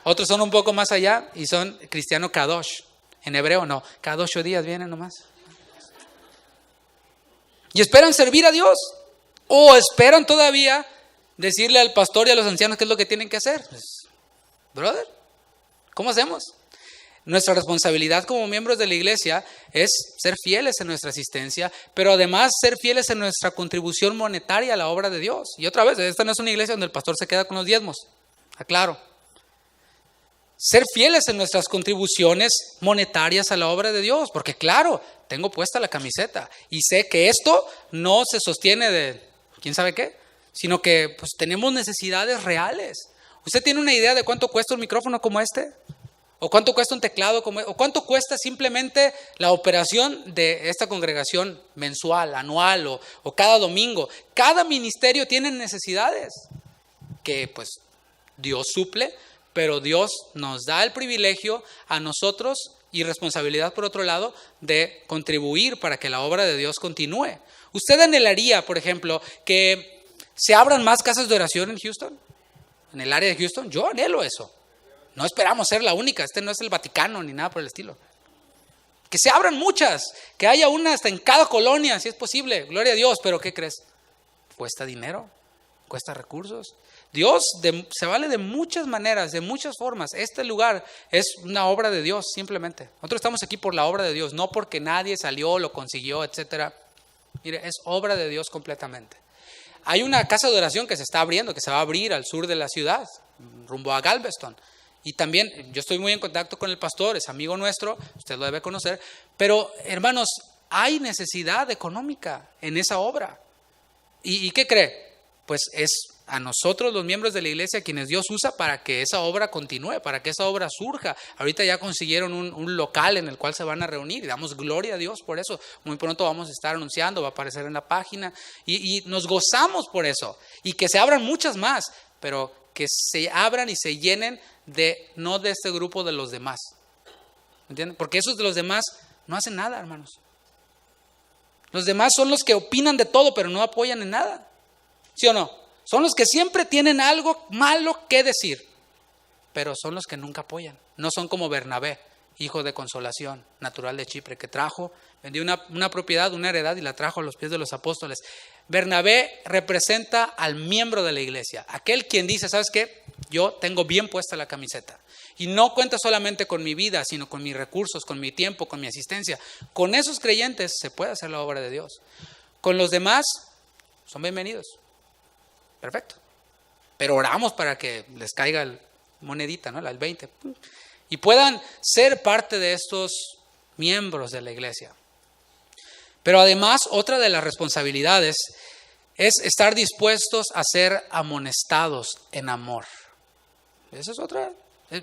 Otros son un poco más allá y son cristiano kadosh. En hebreo no, cada 8 días vienen nomás. Y esperan servir a Dios. O esperan todavía decirle al pastor y a los ancianos qué es lo que tienen que hacer. Pues, brother, ¿cómo hacemos? Nuestra responsabilidad como miembros de la iglesia es ser fieles en nuestra asistencia, pero además ser fieles en nuestra contribución monetaria a la obra de Dios. Y otra vez, esta no es una iglesia donde el pastor se queda con los diezmos. Aclaro. Ser fieles en nuestras contribuciones monetarias a la obra de Dios, porque claro, tengo puesta la camiseta y sé que esto no se sostiene de quién sabe qué, sino que pues tenemos necesidades reales. ¿Usted tiene una idea de cuánto cuesta un micrófono como este? ¿O cuánto cuesta un teclado como este? ¿O cuánto cuesta simplemente la operación de esta congregación mensual, anual o cada domingo? Cada ministerio tiene necesidades que pues Dios suple, pero Dios nos da el privilegio a nosotros y responsabilidad por otro lado de contribuir para que la obra de Dios continúe. ¿Usted anhelaría, por ejemplo, que se abran más casas de oración en Houston? En el área de Houston, yo anhelo eso. No esperamos ser la única, este no es el Vaticano ni nada por el estilo. Que se abran muchas, que haya una hasta en cada colonia, si es posible, gloria a Dios, pero ¿qué crees? Cuesta dinero, cuesta recursos. Dios se vale de muchas maneras, de muchas formas. Este lugar es una obra de Dios, simplemente. Nosotros estamos aquí por la obra de Dios, no porque nadie salió, lo consiguió, etcétera. Mire, es obra de Dios completamente. Hay una casa de oración que se está abriendo, que se va a abrir al sur de la ciudad, rumbo a Galveston. Y también, yo estoy muy en contacto con el pastor, es amigo nuestro, usted lo debe conocer. Pero, hermanos, hay necesidad económica en esa obra. ¿Y qué cree? Pues es a nosotros los miembros de la iglesia quienes Dios usa para que esa obra continúe, para que esa obra surja. Ahorita ya consiguieron un local en el cual se van a reunir y damos gloria a Dios por eso. Muy pronto vamos a estar anunciando, va a aparecer en la página y nos gozamos por eso. Y que se abran muchas más, pero que se abran y se llenen no de este grupo de los demás. ¿Entienden? Porque esos de los demás no hacen nada, hermanos. Los demás son los que opinan de todo, pero no apoyan en nada. ¿Sí o no? Son los que siempre tienen algo malo que decir, pero son los que nunca apoyan. No son como Bernabé, hijo de Consolación, natural de Chipre, que vendió una propiedad, una heredad y la trajo a los pies de los apóstoles. Bernabé representa al miembro de la iglesia, aquel quien dice, ¿sabes qué? Yo tengo bien puesta la camiseta. Y no cuenta solamente con mi vida, sino con mis recursos, con mi tiempo, con mi asistencia. Con esos creyentes se puede hacer la obra de Dios. Con los demás, son bienvenidos. Perfecto. Pero oramos para que les caiga el monedita, ¿no? El 20. Y puedan ser parte de estos miembros de la iglesia. Pero además, otra de las responsabilidades es estar dispuestos a ser amonestados en amor. Esa es otra.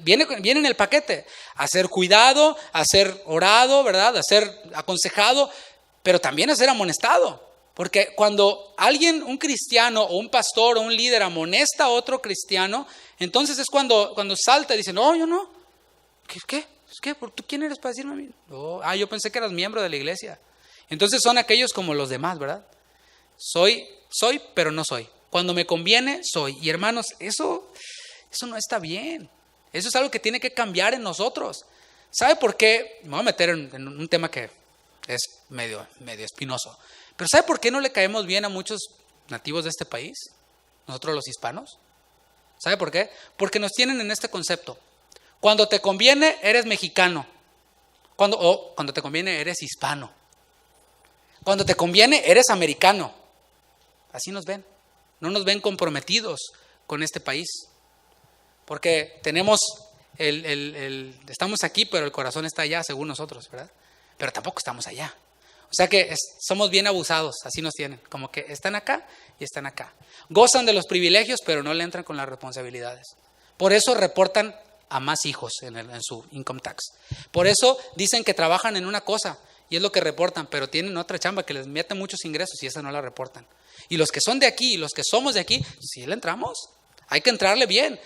Viene en el paquete. A ser cuidado, a ser orado, ¿verdad? A ser aconsejado, pero también a ser amonestado. Porque cuando alguien, un cristiano o un pastor o un líder amonesta a otro cristiano, entonces es cuando salta y dice, no, yo no. ¿Qué? ¿Tú quién eres para decirme a mí? Oh, yo pensé que eras miembro de la iglesia. Entonces son aquellos como los demás, ¿verdad? Soy, pero no soy. Cuando me conviene, soy. Y hermanos, eso no está bien. Eso es algo que tiene que cambiar en nosotros. ¿Sabe por qué? Me voy a meter en un tema que es medio espinoso. Pero ¿sabe por qué no le caemos bien a muchos nativos de este país? Nosotros los hispanos. ¿Sabe por qué? Porque nos tienen en este concepto. Cuando te conviene, eres mexicano. Cuando te conviene, eres hispano. Cuando te conviene, eres americano. Así nos ven. No nos ven comprometidos con este país. Porque tenemos estamos aquí, pero el corazón está allá, según nosotros, ¿verdad? Pero tampoco estamos allá. O sea que somos bien abusados, así nos tienen. Como que están acá y están acá. Gozan de los privilegios, pero no le entran con las responsabilidades. Por eso reportan a más hijos en su income tax. Por eso dicen que trabajan en una cosa y es lo que reportan, pero tienen otra chamba que les mete muchos ingresos y esa no la reportan. Y los que son de aquí y los que somos de aquí, sí le entramos. Hay que entrarle bien.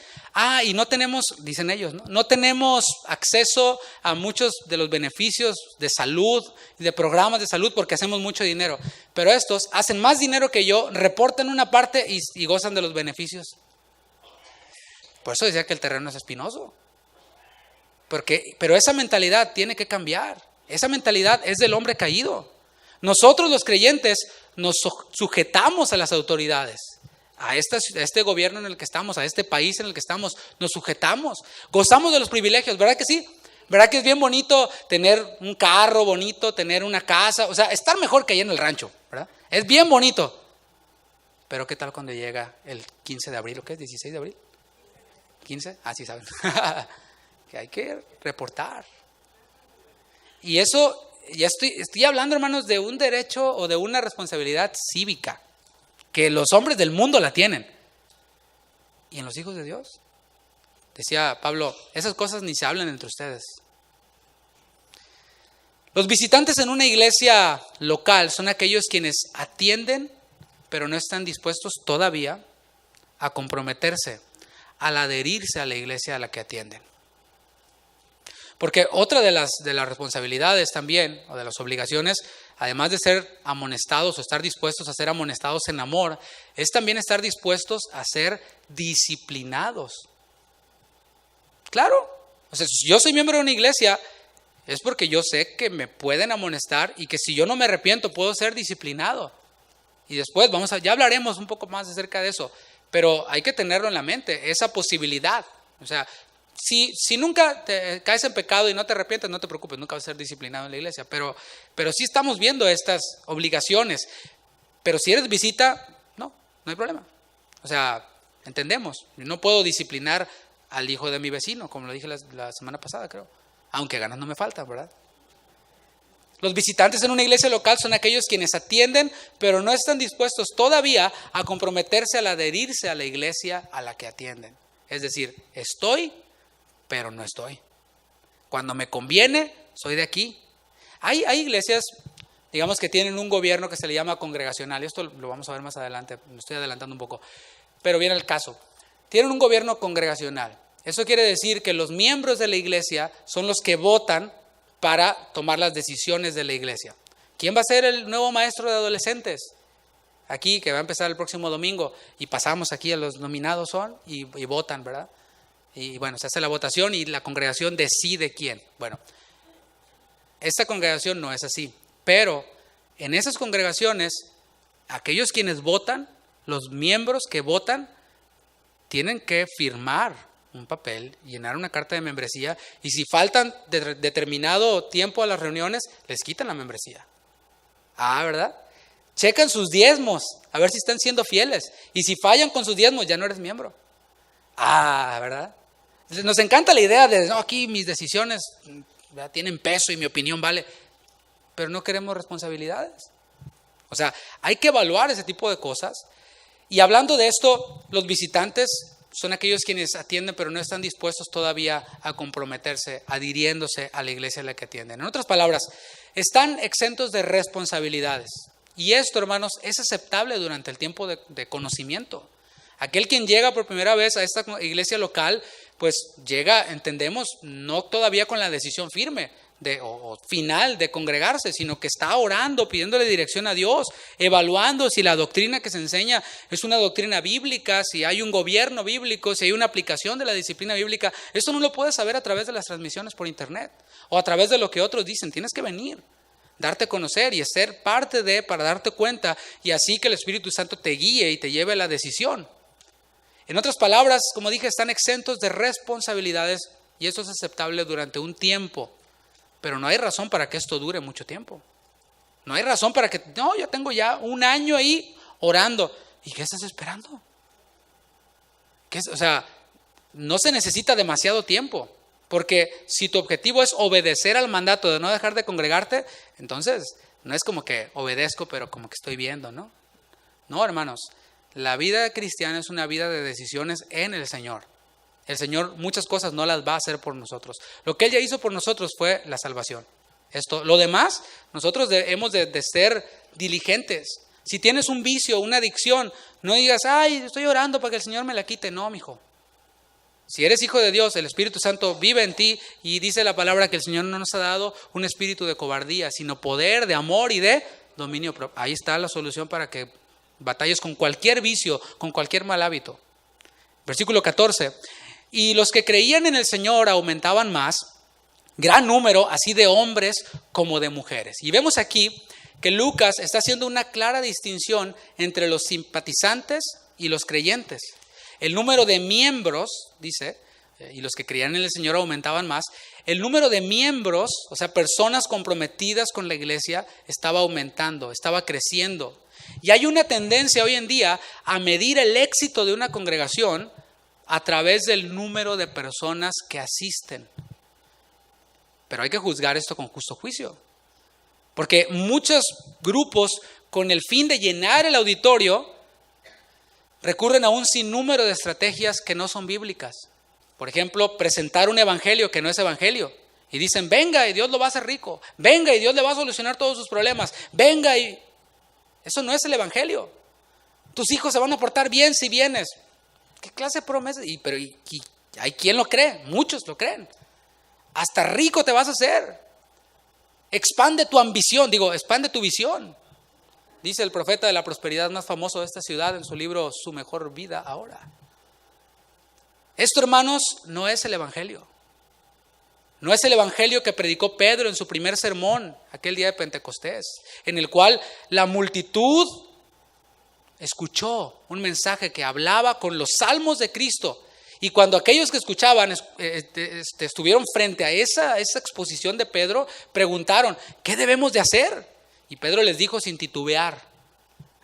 Y no tenemos, dicen ellos, no tenemos acceso a muchos de los beneficios de salud y de programas de salud porque hacemos mucho dinero. Pero estos hacen más dinero que yo, reportan una parte y gozan de los beneficios. Por eso decía que el terreno es espinoso. Pero esa mentalidad tiene que cambiar. Esa mentalidad es del hombre caído. Nosotros los creyentes nos sujetamos a las autoridades. A este gobierno en el que estamos, a este país en el que estamos, nos sujetamos, gozamos de los privilegios, ¿verdad que sí? ¿Verdad que es bien bonito tener un carro bonito, tener una casa? O sea, estar mejor que allá en el rancho, ¿verdad? Es bien bonito. Pero ¿qué tal cuando llega el 15 de abril? ¿O qué es? ¿16 de abril? ¿15? Sí saben. Que hay que reportar. Y eso, ya estoy hablando, hermanos, de un derecho o de una responsabilidad cívica. Que los hombres del mundo la tienen. ¿Y en los hijos de Dios? decía Pablo, esas cosas ni se hablan entre ustedes. Los visitantes en una iglesia local son aquellos quienes atienden, pero no están dispuestos todavía a comprometerse, al adherirse a la iglesia a la que atienden. Porque otra de las responsabilidades también, o de las obligaciones, además de ser amonestados o estar dispuestos a ser amonestados en amor, es también estar dispuestos a ser disciplinados. Claro, o sea, si yo soy miembro de una iglesia, es porque yo sé que me pueden amonestar y que si yo no me arrepiento puedo ser disciplinado. Y después ya hablaremos un poco más acerca de eso, pero hay que tenerlo en la mente, esa posibilidad. O sea, si nunca te caes en pecado y no te arrepientes, no te preocupes, nunca vas a ser disciplinado en la iglesia. Pero sí estamos viendo estas obligaciones. Pero si eres visita, no hay problema. O sea, entendemos. Yo no puedo disciplinar al hijo de mi vecino, como lo dije la semana pasada, creo. Aunque ganas no me faltan, ¿verdad? Los visitantes en una iglesia local son aquellos quienes atienden, pero no están dispuestos todavía a comprometerse al adherirse a la iglesia a la que atienden. Es decir, estoy, pero no estoy. Cuando me conviene, soy de aquí. Hay iglesias, digamos, que tienen un gobierno que se le llama congregacional. Y esto lo vamos a ver más adelante, me estoy adelantando un poco. Pero viene el caso. Tienen un gobierno congregacional. Eso quiere decir que los miembros de la iglesia son los que votan para tomar las decisiones de la iglesia. ¿Quién va a ser el nuevo maestro de adolescentes? Aquí, que va a empezar el próximo domingo. Y pasamos aquí a los nominados y votan, ¿verdad? Y bueno, se hace la votación y la congregación decide quién. Bueno, esta congregación no es así. Pero en esas congregaciones, aquellos quienes votan, los miembros que votan, tienen que firmar un papel, llenar una carta de membresía, y si faltan determinado tiempo a las reuniones, les quitan la membresía. ¿Verdad? Checan sus diezmos, a ver si están siendo fieles. Y si fallan con sus diezmos, ya no eres miembro. ¿Verdad? Nos encanta la idea de, no, aquí mis decisiones tienen peso y mi opinión vale. Pero no queremos responsabilidades. O sea, hay que evaluar ese tipo de cosas. Y hablando de esto, los visitantes son aquellos quienes atienden, pero no están dispuestos todavía a comprometerse, adhiriéndose a la iglesia a la que atienden. En otras palabras, están exentos de responsabilidades. Y esto, hermanos, es aceptable durante el tiempo de conocimiento. Aquel quien llega por primera vez a esta iglesia local, pues llega, entendemos, no todavía con la decisión firme o final de congregarse, sino que está orando, pidiéndole dirección a Dios, evaluando si la doctrina que se enseña es una doctrina bíblica, si hay un gobierno bíblico, si hay una aplicación de la disciplina bíblica. Esto no lo puedes saber a través de las transmisiones por internet o a través de lo que otros dicen. Tienes que venir, darte a conocer y ser parte para darte cuenta, y así que el Espíritu Santo te guíe y te lleve a la decisión. En otras palabras, como dije, están exentos de responsabilidades, y esto es aceptable durante un tiempo. Pero no hay razón para que esto dure mucho tiempo. No hay razón para que, no, yo tengo ya un año ahí orando. ¿Y qué estás esperando? O sea, no se necesita demasiado tiempo. Porque si tu objetivo es obedecer al mandato de no dejar de congregarte, entonces no es como que obedezco, pero como que estoy viendo, ¿no? No, hermanos, la vida cristiana es una vida de decisiones en el Señor. El Señor muchas cosas no las va a hacer por nosotros. Lo que Él ya hizo por nosotros fue la salvación. Lo demás, nosotros hemos de ser diligentes. Si tienes un vicio, una adicción, no digas, estoy orando para que el Señor me la quite. No, mijo. Si eres hijo de Dios, el Espíritu Santo vive en ti, y dice la palabra que el Señor no nos ha dado un espíritu de cobardía, sino poder, de amor y de dominio propio. Ahí está la solución para que batalles con cualquier vicio, con cualquier mal hábito. Versículo 14. Y los que creían en el Señor aumentaban más, gran número, así de hombres como de mujeres. Y vemos aquí que Lucas está haciendo una clara distinción entre los simpatizantes y los creyentes. El número de miembros, dice, y los que creían en el Señor aumentaban más. El número de miembros, o sea, personas comprometidas con la iglesia, estaba aumentando, estaba creciendo. Y hay una tendencia hoy en día a medir el éxito de una congregación a través del número de personas que asisten. Pero hay que juzgar esto con justo juicio. Porque muchos grupos, con el fin de llenar el auditorio, recurren a un sinnúmero de estrategias que no son bíblicas. Por ejemplo, presentar un evangelio que no es evangelio. Y dicen, venga y Dios lo va a hacer rico. Venga y Dios le va a solucionar todos sus problemas. Venga y... Eso no es el evangelio. Tus hijos se van a portar bien si vienes. ¿Qué clase de promesa? Pero hay quien lo cree, muchos lo creen. Hasta rico te vas a hacer. Expande tu ambición, expande tu visión. Dice el profeta de la prosperidad más famoso de esta ciudad en su libro Su mejor vida ahora. Esto, hermanos, no es el evangelio. No es el evangelio que predicó Pedro en su primer sermón, aquel día de Pentecostés, en el cual la multitud escuchó un mensaje que hablaba con los salmos de Cristo. Y cuando aquellos que escuchaban estuvieron frente a esa exposición de Pedro, preguntaron, ¿qué debemos de hacer? Y Pedro les dijo sin titubear,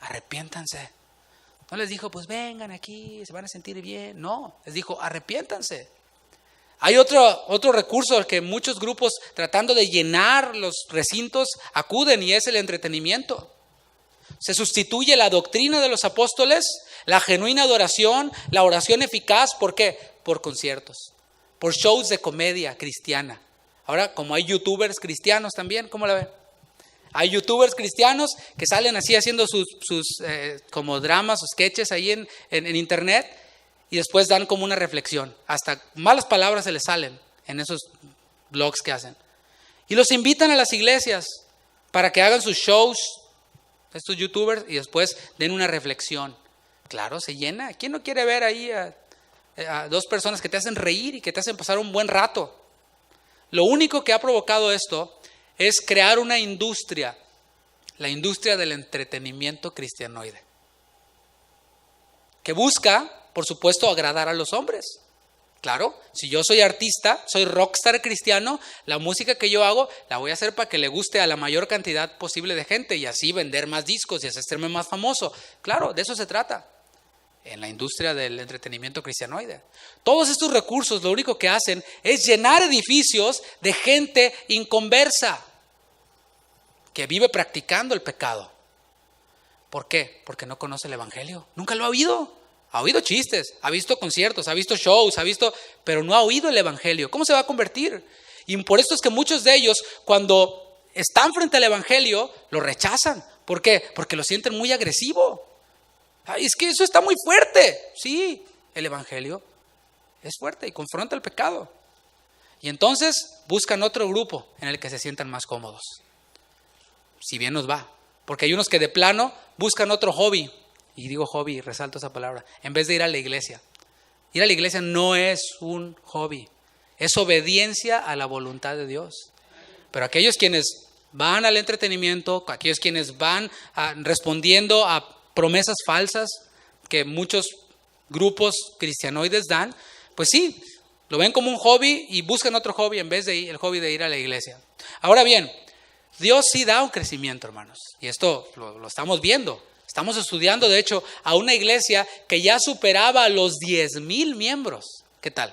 arrepiéntanse. No les dijo, pues vengan aquí, se van a sentir bien. No, les dijo, arrepiéntanse. Hay otro recurso al que muchos grupos, tratando de llenar los recintos, acuden, y es el entretenimiento. Se sustituye la doctrina de los apóstoles, la genuina adoración, la oración eficaz. ¿Por qué? Por conciertos, por shows de comedia cristiana. Ahora, como hay youtubers cristianos también, ¿cómo la ven? Hay youtubers cristianos que salen así haciendo sus como dramas o sketches ahí en internet, y después dan como una reflexión. Hasta malas palabras se les salen en esos blogs que hacen. Y los invitan a las iglesias para que hagan sus shows, estos youtubers, y después den una reflexión. Claro, se llena. ¿Quién no quiere ver ahí a dos personas que te hacen reír y que te hacen pasar un buen rato? Lo único que ha provocado esto es crear una industria, la industria del entretenimiento cristianoide, que busca, por supuesto, agradar a los hombres. Claro, si yo soy artista, soy rockstar cristiano, la música que yo hago la voy a hacer para que le guste a la mayor cantidad posible de gente y así vender más discos y hacerme más famoso. Claro, de eso se trata en la industria del entretenimiento cristianoide. Todos estos recursos lo único que hacen es llenar edificios de gente inconversa que vive practicando el pecado. ¿Por qué? Porque no conoce el evangelio. Nunca lo ha oído. Ha oído chistes, ha visto conciertos, ha visto shows, pero no ha oído el evangelio. ¿Cómo se va a convertir? Y por esto es que muchos de ellos, cuando están frente al evangelio, lo rechazan. ¿Por qué? Porque lo sienten muy agresivo. Ay, es que eso está muy fuerte. Sí, el evangelio es fuerte y confronta el pecado. Y entonces buscan otro grupo en el que se sientan más cómodos. Si bien nos va. Porque hay unos que de plano buscan otro hobby. Y digo hobby, resalto esa palabra, en vez de ir a la iglesia. Ir a la iglesia no es un hobby, es obediencia a la voluntad de Dios. Pero aquellos quienes van al entretenimiento, aquellos quienes van respondiendo a promesas falsas que muchos grupos cristianoides dan, pues sí, lo ven como un hobby y buscan otro hobby en vez de el hobby de ir a la iglesia. Ahora bien, Dios sí da un crecimiento, hermanos, y esto lo estamos viendo. Estamos estudiando, de hecho, a una iglesia que ya superaba los 10,000 miembros. ¿Qué tal?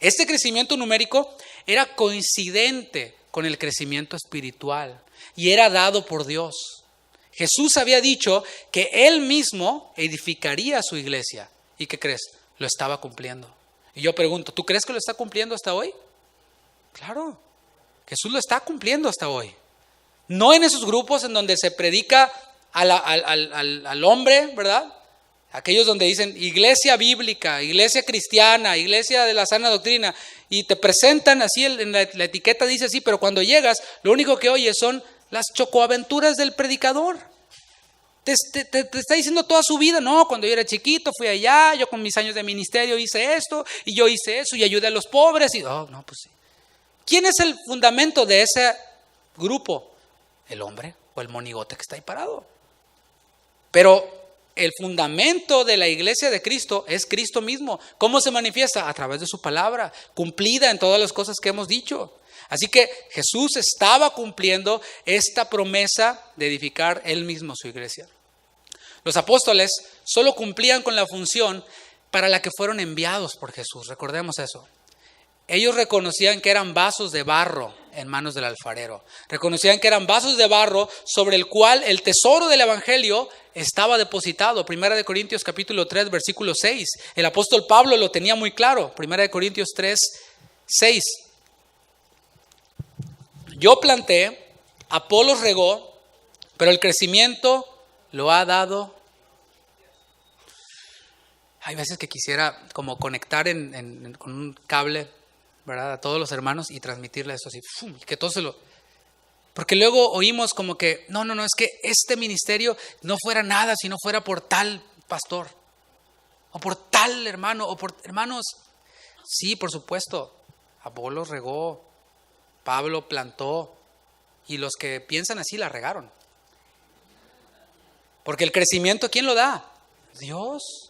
Este crecimiento numérico era coincidente con el crecimiento espiritual y era dado por Dios. Jesús había dicho que Él mismo edificaría su iglesia. ¿Y qué crees? Lo estaba cumpliendo. Y yo pregunto, ¿tú crees que lo está cumpliendo hasta hoy? Claro, Jesús lo está cumpliendo hasta hoy. No en esos grupos en donde se predica al hombre, ¿verdad? Aquellos donde dicen iglesia bíblica, iglesia cristiana, iglesia de la sana doctrina, y te presentan así, en la etiqueta dice así, pero cuando llegas, lo único que oyes son las chocoaventuras del predicador. Te está diciendo toda su vida. No, cuando yo era chiquito fui allá, yo con mis años de ministerio hice esto, y yo hice eso, y ayudé a los pobres, y no, pues sí. ¿Quién es el fundamento de ese grupo? El hombre o el monigote que está ahí parado. Pero el fundamento de la iglesia de Cristo es Cristo mismo. ¿Cómo se manifiesta? A través de su palabra, cumplida en todas las cosas que hemos dicho. Así que Jesús estaba cumpliendo esta promesa de edificar Él mismo su iglesia. Los apóstoles solo cumplían con la función para la que fueron enviados por Jesús. Recordemos eso. Ellos reconocían que eran vasos de barro en manos del alfarero. Reconocían que eran vasos de barro sobre el cual el tesoro del evangelio estaba depositado. 1 Corintios capítulo 3, versículo 6. El apóstol Pablo lo tenía muy claro. 1 Corintios 3, 6. Yo planté, Apolos regó, pero el crecimiento lo ha dado. Hay veces que quisiera como conectar con un cable, ¿verdad?, a todos los hermanos y transmitirle esto así, ¡fum!, que todo se lo... Porque luego oímos como que, no, es que este ministerio no fuera nada si no fuera por tal pastor, o por tal hermano, o por hermanos. Sí, por supuesto, Apolos regó, Pablo plantó, y los que piensan así la regaron. Porque el crecimiento, ¿quién lo da? Dios.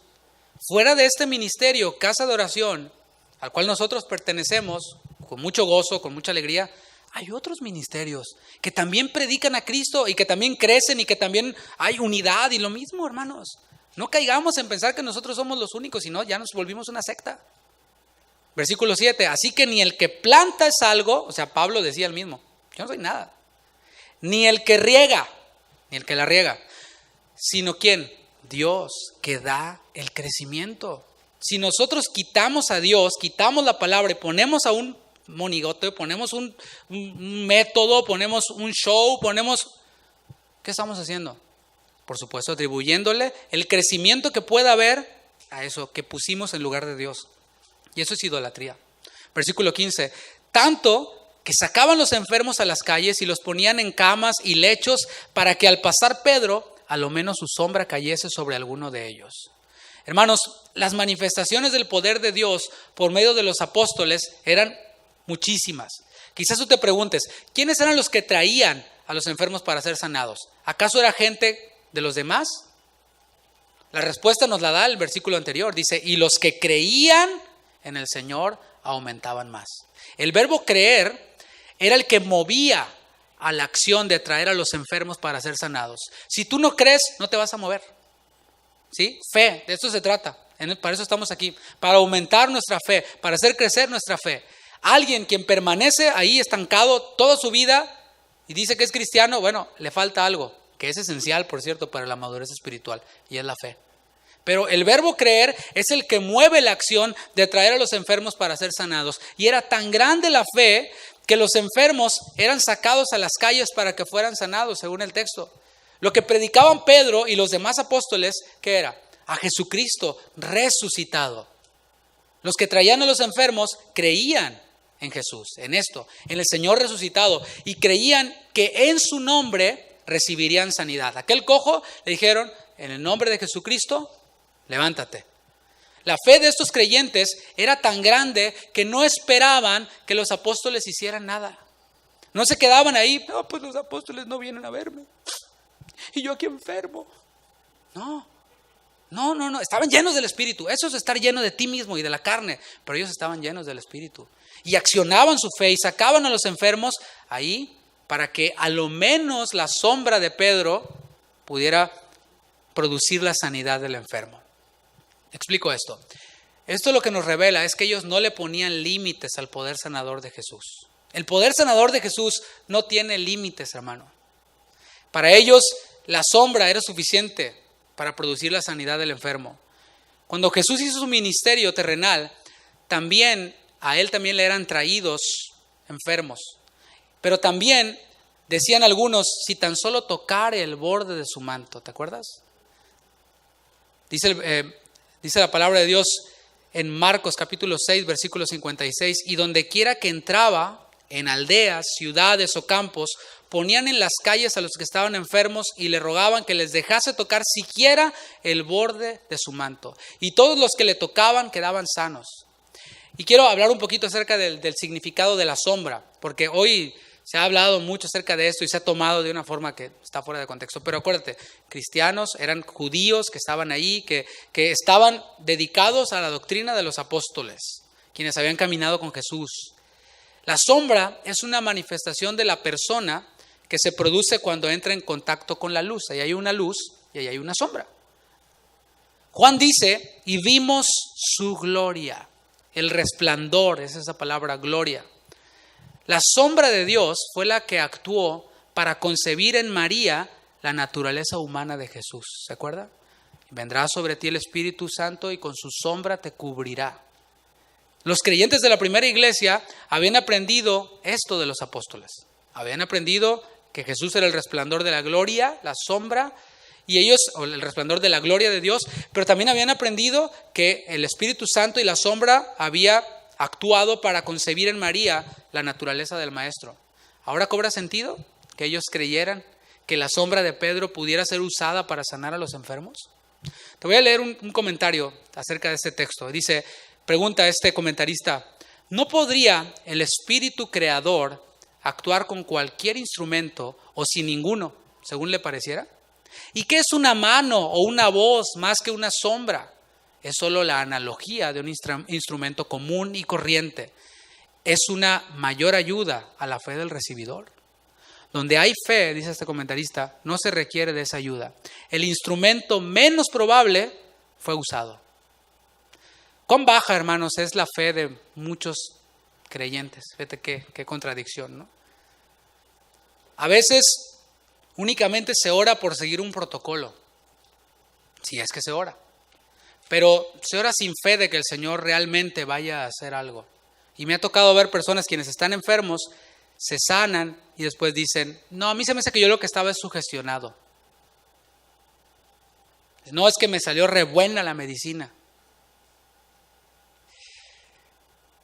Fuera de este ministerio, casa de oración, al cual nosotros pertenecemos, con mucho gozo, con mucha alegría, hay otros ministerios que también predican a Cristo y que también crecen y que también hay unidad y lo mismo, hermanos. No caigamos en pensar que nosotros somos los únicos, sino ya nos volvimos una secta. Versículo 7, así que ni el que planta es algo, o sea, Pablo decía el mismo, yo no soy nada, ni el que riega, ni el que la riega, sino ¿quién? Dios, que da el crecimiento. Si nosotros quitamos a Dios, quitamos la palabra y ponemos a un monigote, ponemos un método, ponemos un show, ¿qué estamos haciendo? Por supuesto, atribuyéndole el crecimiento que pueda haber a eso que pusimos en lugar de Dios. Y eso es idolatría. Versículo 15, tanto que sacaban los enfermos a las calles y los ponían en camas y lechos para que al pasar Pedro, a lo menos su sombra cayese sobre alguno de ellos. Hermanos, las manifestaciones del poder de Dios por medio de los apóstoles eran muchísimas. Quizás tú te preguntes, ¿quiénes eran los que traían a los enfermos para ser sanados? ¿Acaso era gente de los demás? La respuesta nos la da el versículo anterior. Dice, y los que creían en el Señor aumentaban más. El verbo creer era el que movía a la acción de traer a los enfermos para ser sanados. Si tú no crees, no te vas a mover. ¿Sí? Fe, de esto se trata. Para eso estamos aquí, para aumentar nuestra fe, para hacer crecer nuestra fe. Alguien quien permanece ahí estancado toda su vida y dice que es cristiano, bueno, le falta algo, que es esencial, por cierto, para la madurez espiritual, y es la fe. Pero el verbo creer es el que mueve la acción de traer a los enfermos para ser sanados. Y era tan grande la fe que los enfermos eran sacados a las calles para que fueran sanados, según el texto. Lo que predicaban Pedro y los demás apóstoles, ¿qué era? A Jesucristo resucitado. Los que traían a los enfermos creían en Jesús, en esto, en el Señor resucitado, y creían que en su nombre recibirían sanidad. Aquel cojo le dijeron, en el nombre de Jesucristo, levántate. La fe de estos creyentes era tan grande que no esperaban que los apóstoles hicieran nada. No se quedaban ahí, no, pues los apóstoles no vienen a verme. Y yo aquí enfermo. No, estaban llenos del Espíritu. Eso es estar lleno de ti mismo y de la carne. Pero ellos estaban llenos del Espíritu. Y accionaban su fe y sacaban a los enfermos ahí para que a lo menos la sombra de Pedro pudiera producir la sanidad del enfermo. Explico esto. Esto lo que nos revela es que ellos no le ponían límites al poder sanador de Jesús. El poder sanador de Jesús no tiene límites, hermano. Para ellos la sombra era suficiente para producir la sanidad del enfermo. Cuando Jesús hizo su ministerio terrenal, a él también le eran traídos enfermos. Pero también decían algunos, si tan solo tocare el borde de su manto, ¿te acuerdas? Dice la palabra de Dios en Marcos capítulo 6, versículo 56, y donde quiera que entraba, en aldeas, ciudades o campos, ponían en las calles a los que estaban enfermos y le rogaban que les dejase tocar siquiera el borde de su manto. Y todos los que le tocaban quedaban sanos. Y quiero hablar un poquito acerca del significado de la sombra, porque hoy se ha hablado mucho acerca de esto y se ha tomado de una forma que está fuera de contexto. Pero acuérdate, cristianos eran judíos que estaban ahí, que estaban dedicados a la doctrina de los apóstoles, quienes habían caminado con Jesús. La sombra es una manifestación de la persona que se produce cuando entra en contacto con la luz. Ahí hay una luz y ahí hay una sombra. Juan dice, y vimos su gloria, el resplandor, es esa palabra gloria. La sombra de Dios fue la que actuó para concebir en María la naturaleza humana de Jesús. ¿Se acuerda? Vendrá sobre ti el Espíritu Santo y con su sombra te cubrirá. Los creyentes de la primera iglesia habían aprendido esto de los apóstoles. Habían aprendido que Jesús era el resplandor de la gloria, la sombra, y ellos, o el resplandor de la gloria de Dios, pero también habían aprendido que el Espíritu Santo y la sombra había actuado para concebir en María la naturaleza del Maestro. ¿Ahora cobra sentido que ellos creyeran que la sombra de Pedro pudiera ser usada para sanar a los enfermos? Te voy a leer un comentario acerca de este texto. Dice, pregunta este comentarista, ¿no podría el Espíritu Creador actuar con cualquier instrumento o sin ninguno, según le pareciera? ¿Y qué es una mano o una voz más que una sombra? Es solo la analogía de un instrumento común y corriente. Es una mayor ayuda a la fe del recibidor. Donde hay fe, dice este comentarista, no se requiere de esa ayuda. El instrumento menos probable fue usado. ¿Cuán baja, hermanos, es la fe de muchos creyentes? Fíjate qué contradicción, ¿no? A veces únicamente se ora por seguir un protocolo, si es que se ora. Pero se ora sin fe de que el Señor realmente vaya a hacer algo. Y me ha tocado ver personas quienes están enfermos, se sanan y después dicen, no, a mí se me hace que yo lo que estaba es sugestionado. No, es que me salió re buena la medicina.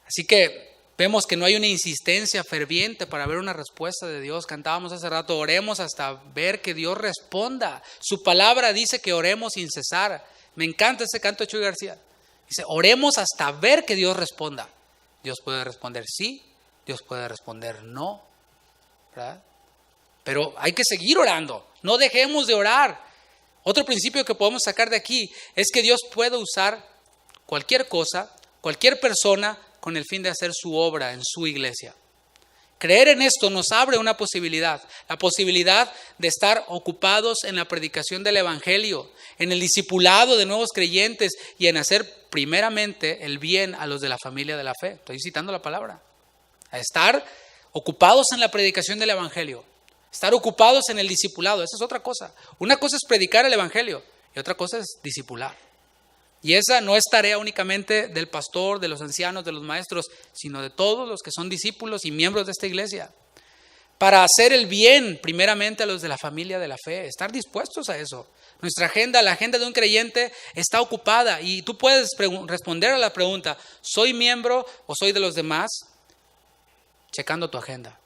Así que vemos que no hay una insistencia ferviente para ver una respuesta de Dios. Cantábamos hace rato, oremos hasta ver que Dios responda. Su palabra dice que oremos sin cesar. Me encanta ese canto de Chuy García. Dice, oremos hasta ver que Dios responda. Dios puede responder sí, Dios puede responder no, ¿verdad? Pero hay que seguir orando, no dejemos de orar. Otro principio que podemos sacar de aquí es que Dios puede usar cualquier cosa, cualquier persona con el fin de hacer su obra en su iglesia. Creer en esto nos abre una posibilidad, la posibilidad de estar ocupados en la predicación del Evangelio, en el discipulado de nuevos creyentes y en hacer primeramente el bien a los de la familia de la fe. Estoy citando la palabra. A estar ocupados en la predicación del Evangelio, estar ocupados en el discipulado, esa es otra cosa. Una cosa es predicar el Evangelio y otra cosa es discipular. Y esa no es tarea únicamente del pastor, de los ancianos, de los maestros, sino de todos los que son discípulos y miembros de esta iglesia. Para hacer el bien primeramente a los de la familia de la fe, estar dispuestos a eso. Nuestra agenda, la agenda de un creyente está ocupada y tú puedes responder a la pregunta, ¿soy miembro o soy de los demás? Checando tu agenda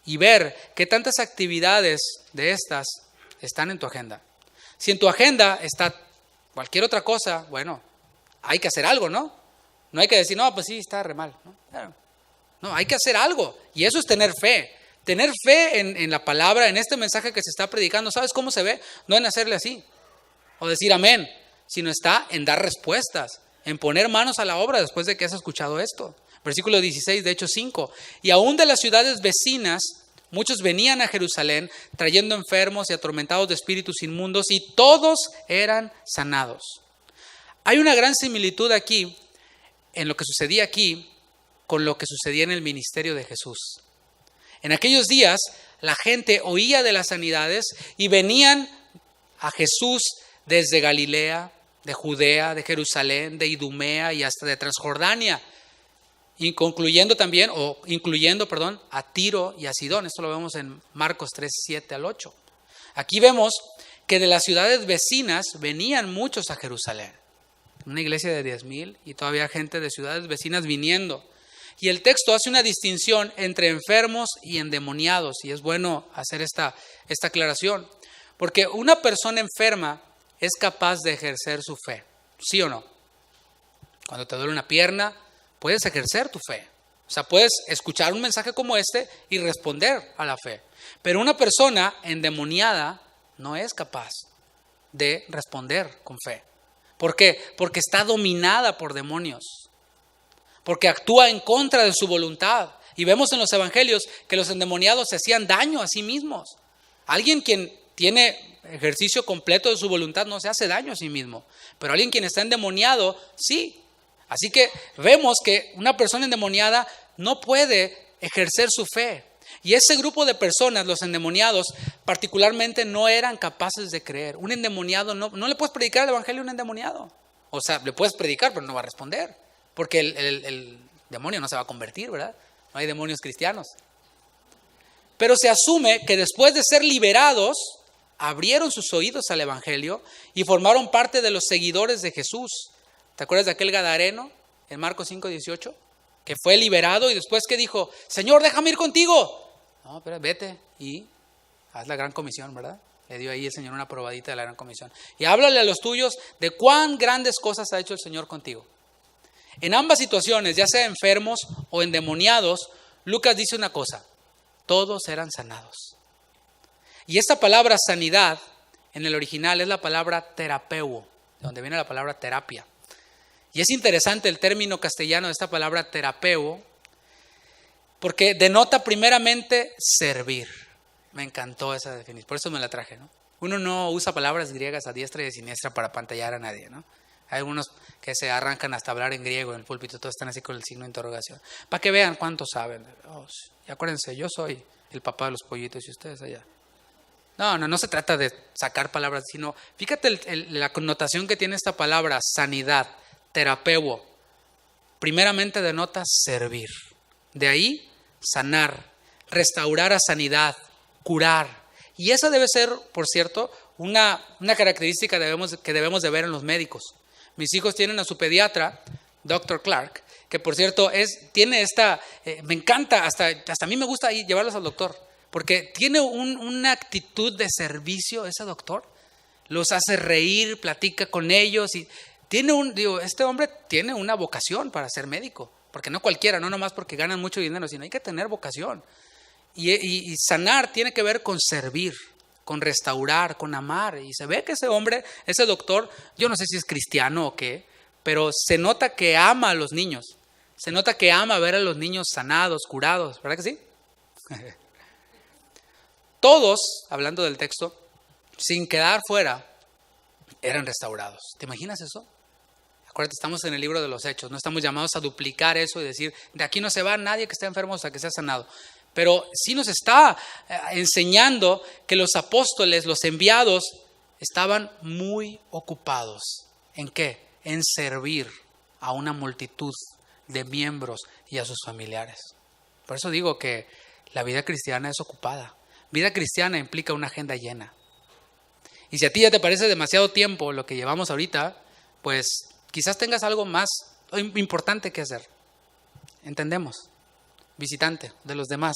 y ver qué tantas actividades de estas están en tu agenda. Si en tu agenda está cualquier otra cosa, bueno, hay que hacer algo, ¿no? No hay que decir, no, pues sí, está re mal. No, hay que hacer algo. Y eso es tener fe. Tener fe en la palabra, en este mensaje que se está predicando. ¿Sabes cómo se ve? No en hacerle así o decir amén, sino está en dar respuestas, en poner manos a la obra después de que has escuchado esto. Versículo 16 de Hechos 5. Y aún de las ciudades vecinas, muchos venían a Jerusalén trayendo enfermos y atormentados de espíritus inmundos y todos eran sanados. Hay una gran similitud aquí en lo que sucedía aquí con lo que sucedía en el ministerio de Jesús. En aquellos días la gente oía de las sanidades y venían a Jesús desde Galilea, de Judea, de Jerusalén, de Idumea y hasta de Transjordania. Incluyendo a Tiro y a Sidón. Esto lo vemos en Marcos 3, 7 al 8. Aquí vemos que de las ciudades vecinas venían muchos a Jerusalén. Una iglesia de 10,000 y todavía gente de ciudades vecinas viniendo. Y el texto hace una distinción entre enfermos y endemoniados. Y es bueno hacer esta aclaración. Porque una persona enferma es capaz de ejercer su fe. ¿Sí o no? Cuando te duele una pierna, puedes ejercer tu fe. O sea, puedes escuchar un mensaje como este y responder a la fe. Pero una persona endemoniada no es capaz de responder con fe. ¿Por qué? Porque está dominada por demonios. Porque actúa en contra de su voluntad. Y vemos en los evangelios que los endemoniados se hacían daño a sí mismos. Alguien quien tiene ejercicio completo de su voluntad no se hace daño a sí mismo. Pero alguien quien está endemoniado, sí. Así que vemos que una persona endemoniada no puede ejercer su fe. Y ese grupo de personas, los endemoniados, particularmente no eran capaces de creer. Un endemoniado, no le puedes predicar el evangelio a un endemoniado. O sea, le puedes predicar, pero no va a responder. Porque el demonio no se va a convertir, ¿verdad? No hay demonios cristianos. Pero se asume que después de ser liberados, abrieron sus oídos al evangelio y formaron parte de los seguidores de Jesús. ¿Te acuerdas de aquel gadareno en Marcos 5:18? Que fue liberado y después que dijo, Señor, déjame ir contigo. No, pero vete y haz la gran comisión, ¿verdad? Le dio ahí el Señor una probadita de la gran comisión. Y háblale a los tuyos de cuán grandes cosas ha hecho el Señor contigo. En ambas situaciones, ya sea enfermos o endemoniados, Lucas dice una cosa, todos eran sanados. Y esta palabra sanidad en el original es la palabra terapeuo, de donde viene la palabra terapia. Y es interesante el término castellano de esta palabra terapeuo, porque denota primeramente servir. Me encantó esa definición, por eso me la traje, ¿no? Uno no usa palabras griegas a diestra y a siniestra para pantallar a nadie, ¿no? Hay algunos que se arrancan hasta hablar en griego en el púlpito, todos están así con el signo de interrogación. Para que vean cuántos saben. Oh, y acuérdense, yo soy el papá de los pollitos y ustedes allá. No se trata de sacar palabras, sino fíjate la connotación que tiene esta palabra, sanidad, terapeuo. Primeramente denota servir. De ahí, sanar, restaurar a sanidad, curar. Y esa debe ser, por cierto, una característica que debemos de ver en los médicos. Mis hijos tienen a su pediatra, Dr. Clark, que por cierto tiene esta, me encanta, hasta a mí me gusta llevarlos al doctor, porque tiene una actitud de servicio ese doctor. Los hace reír, platica con ellos y este hombre tiene una vocación para ser médico, porque no cualquiera, no nomás porque ganan mucho dinero, sino hay que tener vocación. Y sanar tiene que ver con servir, con restaurar, con amar. Y se ve que ese hombre, ese doctor, yo no sé si es cristiano o qué, pero se nota que ama a los niños. Se nota que ama ver a los niños sanados, curados, ¿verdad que sí? Todos, hablando del texto, sin quedar fuera, eran restaurados. ¿Te imaginas eso? Acuérdate, estamos en el libro de los Hechos, no estamos llamados a duplicar eso y decir, de aquí no se va nadie que esté enfermo hasta que sea sanado. Pero sí nos está enseñando que los apóstoles, los enviados, estaban muy ocupados. ¿En qué? En servir a una multitud de miembros y a sus familiares. Por eso digo que la vida cristiana es ocupada. Vida cristiana implica una agenda llena. Y si a ti ya te parece demasiado tiempo lo que llevamos ahorita, pues quizás tengas algo más importante que hacer. Entendemos. Visitante de los demás.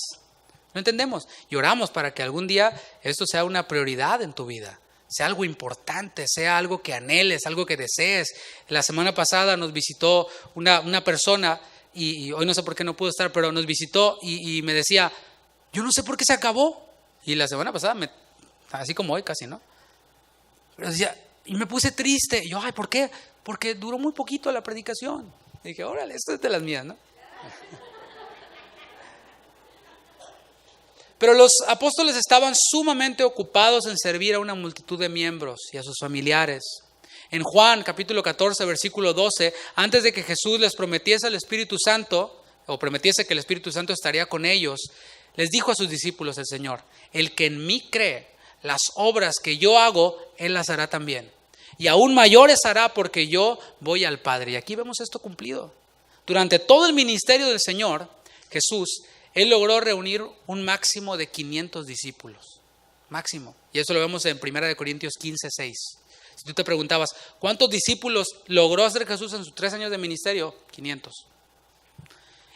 No entendemos. Y oramos para que algún día esto sea una prioridad en tu vida. Sea algo importante, sea algo que anheles, algo que desees. La semana pasada nos visitó una persona y hoy no sé por qué no pudo estar, pero nos visitó y me decía, yo no sé por qué se acabó. Y la semana pasada, así como hoy casi, ¿no? Pero decía, y me puse triste. Y yo, ay, ¿por qué? Porque duró muy poquito la predicación. Y dije, órale, esto es de las mías, ¿no? Pero los apóstoles estaban sumamente ocupados en servir a una multitud de miembros y a sus familiares. En Juan capítulo 14, versículo 12, antes de que Jesús les prometiese el Espíritu Santo, o prometiese que el Espíritu Santo estaría con ellos, les dijo a sus discípulos el Señor, el que en mí cree, las obras que yo hago, Él las hará también. Y aún mayores hará porque yo voy al Padre. Y aquí vemos esto cumplido. Durante todo el ministerio del Señor, Jesús, Él logró reunir un máximo de 500 discípulos. Máximo. Y eso lo vemos en 1 Corintios 15, 6. Si tú te preguntabas, ¿cuántos discípulos logró hacer Jesús en sus 3 años de ministerio? 500.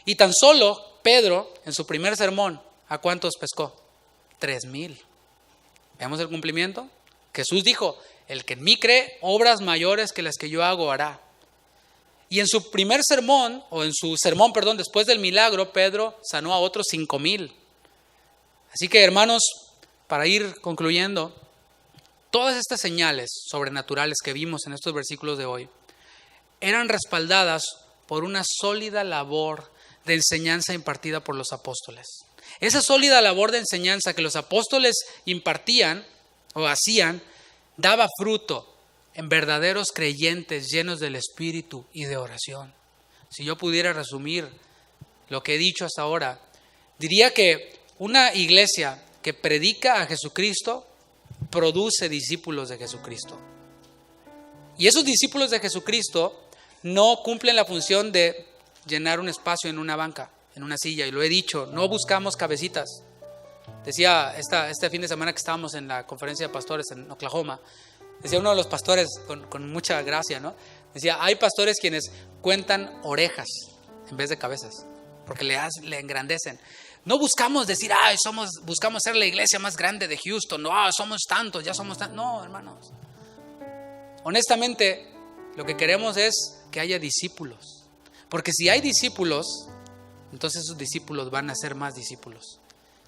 Y tan solo Pedro, en su primer sermón, ¿a cuántos pescó? 3,000. ¿Veamos el cumplimiento? Jesús dijo, el que en mí cree, obras mayores que las que yo hago hará. Y en su primer sermón, después del milagro, Pedro sanó a otros 5,000. Así que, hermanos, para ir concluyendo, todas estas señales sobrenaturales que vimos en estos versículos de hoy eran respaldadas por una sólida labor de enseñanza impartida por los apóstoles. Esa sólida labor de enseñanza que los apóstoles impartían o hacían, daba fruto en verdaderos creyentes llenos del Espíritu y de oración. Si yo pudiera resumir lo que he dicho hasta ahora, diría que una iglesia que predica a Jesucristo produce discípulos de Jesucristo. Y esos discípulos de Jesucristo no cumplen la función de llenar un espacio en una banca, en una silla. Y lo he dicho, no buscamos cabecitas. Decía este fin de semana que estábamos en la conferencia de pastores en Oklahoma, decía uno de los pastores con mucha gracia, ¿no? Decía, hay pastores quienes cuentan orejas en vez de cabezas, porque le engrandecen. No buscamos decir, buscamos ser la iglesia más grande de Houston, no, somos tantos, ya somos tantos. No, hermanos. Honestamente, lo que queremos es que haya discípulos. Porque si hay discípulos, entonces esos discípulos van a ser más discípulos.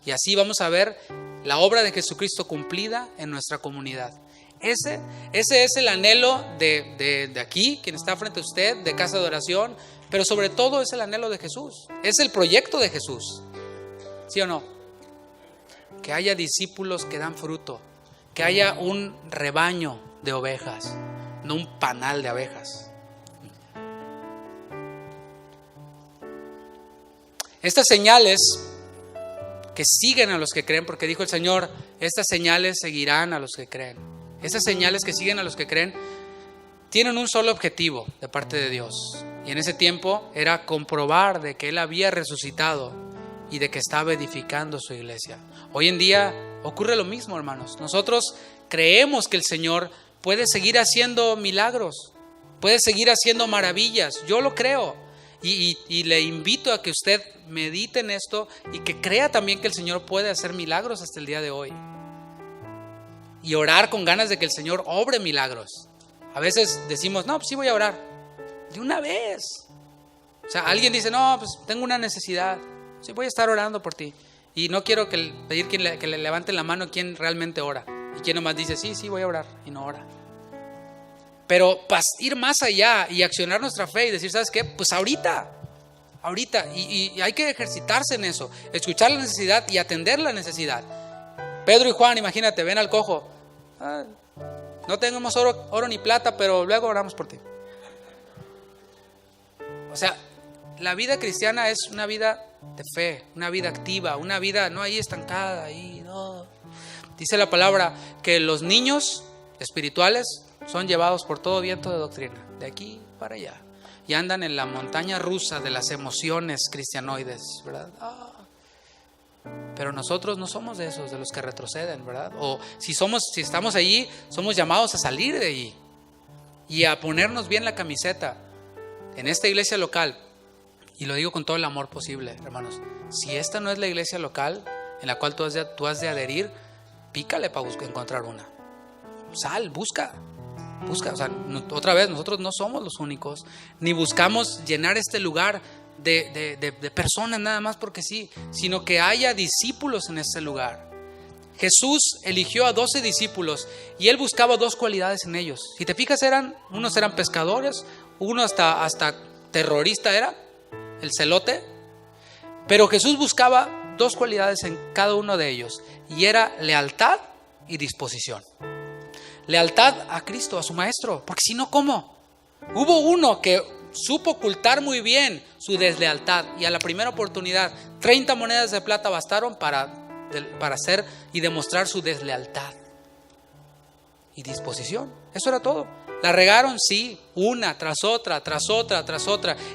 Y así vamos a ver la obra de Jesucristo cumplida en nuestra comunidad. Ese es el anhelo de aquí, quien está frente a usted, de Casa de Oración, pero sobre todo es el anhelo de Jesús. Es el proyecto de Jesús. ¿Sí o no? Que haya discípulos que dan fruto, que haya un rebaño de ovejas, no un panal de abejas. Estas señales que siguen a los que creen, porque dijo el Señor, estas señales seguirán a los que creen. Esas señales que siguen a los que creen tienen un solo objetivo de parte de Dios. Y en ese tiempo era comprobar de que Él había resucitado y de que estaba edificando su iglesia. Hoy en día ocurre lo mismo, hermanos. Nosotros creemos que el Señor puede seguir haciendo milagros, puede seguir haciendo maravillas. Yo lo creo. Y le invito a que usted medite en esto y que crea también que el Señor puede hacer milagros hasta el día de hoy. Y orar con ganas de que el Señor obre milagros. A veces decimos, no, pues sí voy a orar. De una vez. O sea, alguien dice, no, pues tengo una necesidad. Sí, voy a estar orando por ti. Y no quiero pedir que le levanten la mano quien realmente ora. Y quien nomás dice, sí, voy a orar. Y no ora. Pero para ir más allá y accionar nuestra fe y decir, ¿sabes qué? Pues ahorita. Y hay que ejercitarse en eso. Escuchar la necesidad y atender la necesidad. Pedro y Juan, imagínate, ven al cojo. No tenemos oro ni plata, pero luego oramos por ti. O sea, la vida cristiana es una vida de fe, una vida activa, una vida no ahí estancada. No. Dice la palabra que los niños espirituales son llevados por todo viento de doctrina, de aquí para allá, y andan en la montaña rusa de las emociones cristianoides, ¿verdad? Pero nosotros no somos de esos, de los que retroceden, ¿verdad? O si estamos allí, somos llamados a salir de allí y a ponernos bien la camiseta en esta iglesia local. Y lo digo con todo el amor posible, hermanos. Si esta no es la iglesia local en la cual tú has de adherir, pícale para encontrar una. Sal, busca. O sea, otra vez, nosotros no somos los únicos, ni buscamos llenar este lugar de personas nada más porque sí, sino que haya discípulos en este lugar. Jesús eligió a 12 discípulos y Él buscaba 2 cualidades en ellos. Si te fijas, unos eran pescadores, uno hasta terrorista era, el celote. Pero Jesús buscaba 2 cualidades en cada uno de ellos, y era lealtad y disposición. Lealtad a Cristo, a su maestro, porque si no, ¿cómo? Hubo uno que supo ocultar muy bien su deslealtad y a la primera oportunidad 30 monedas de plata bastaron para hacer y demostrar su deslealtad y disposición. Eso era todo. La regaron, sí, una tras otra.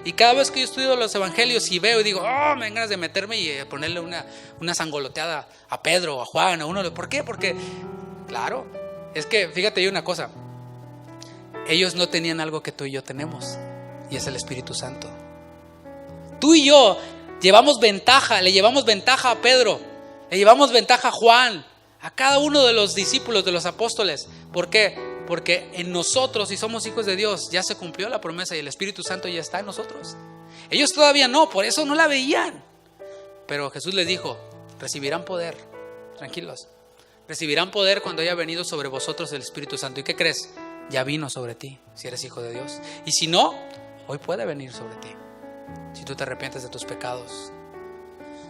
Y cada vez que yo estudio los evangelios y veo y digo, me dan ganas de meterme y ponerle una sangoloteada a Pedro o a Juan, a uno. ¿Por qué? Porque, claro, es que fíjate una cosa. Ellos no tenían algo que tú y yo tenemos, y es el Espíritu Santo. Tú y yo le llevamos ventaja a Pedro, le llevamos ventaja a Juan, a cada uno de los discípulos, de los apóstoles. ¿Por qué? Porque en nosotros, si somos hijos de Dios, ya se cumplió la promesa y el Espíritu Santo ya está en nosotros. Ellos todavía no, por eso no la veían. Pero Jesús les dijo, recibirán poder, tranquilos, recibirán poder cuando haya venido sobre vosotros el Espíritu Santo. ¿Y qué crees? Ya vino sobre ti, si eres hijo de Dios. Y si no, hoy puede venir sobre ti, si tú te arrepientes de tus pecados.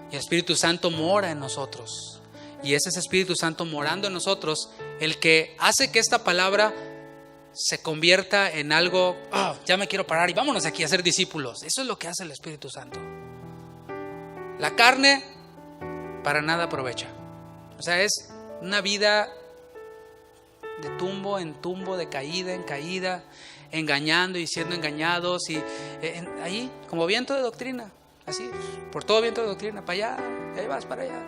Y el Espíritu Santo mora en nosotros. Y es ese Espíritu Santo morando en nosotros el que hace que esta palabra se convierta en algo, ya me quiero parar y vámonos aquí a ser discípulos. Eso es lo que hace el Espíritu Santo. La carne para nada aprovecha. O sea, es una vida de tumbo en tumbo, de caída en caída, engañando y siendo engañados, y ahí como viento de doctrina, así, por todo viento de doctrina, para allá, y ahí vas para allá,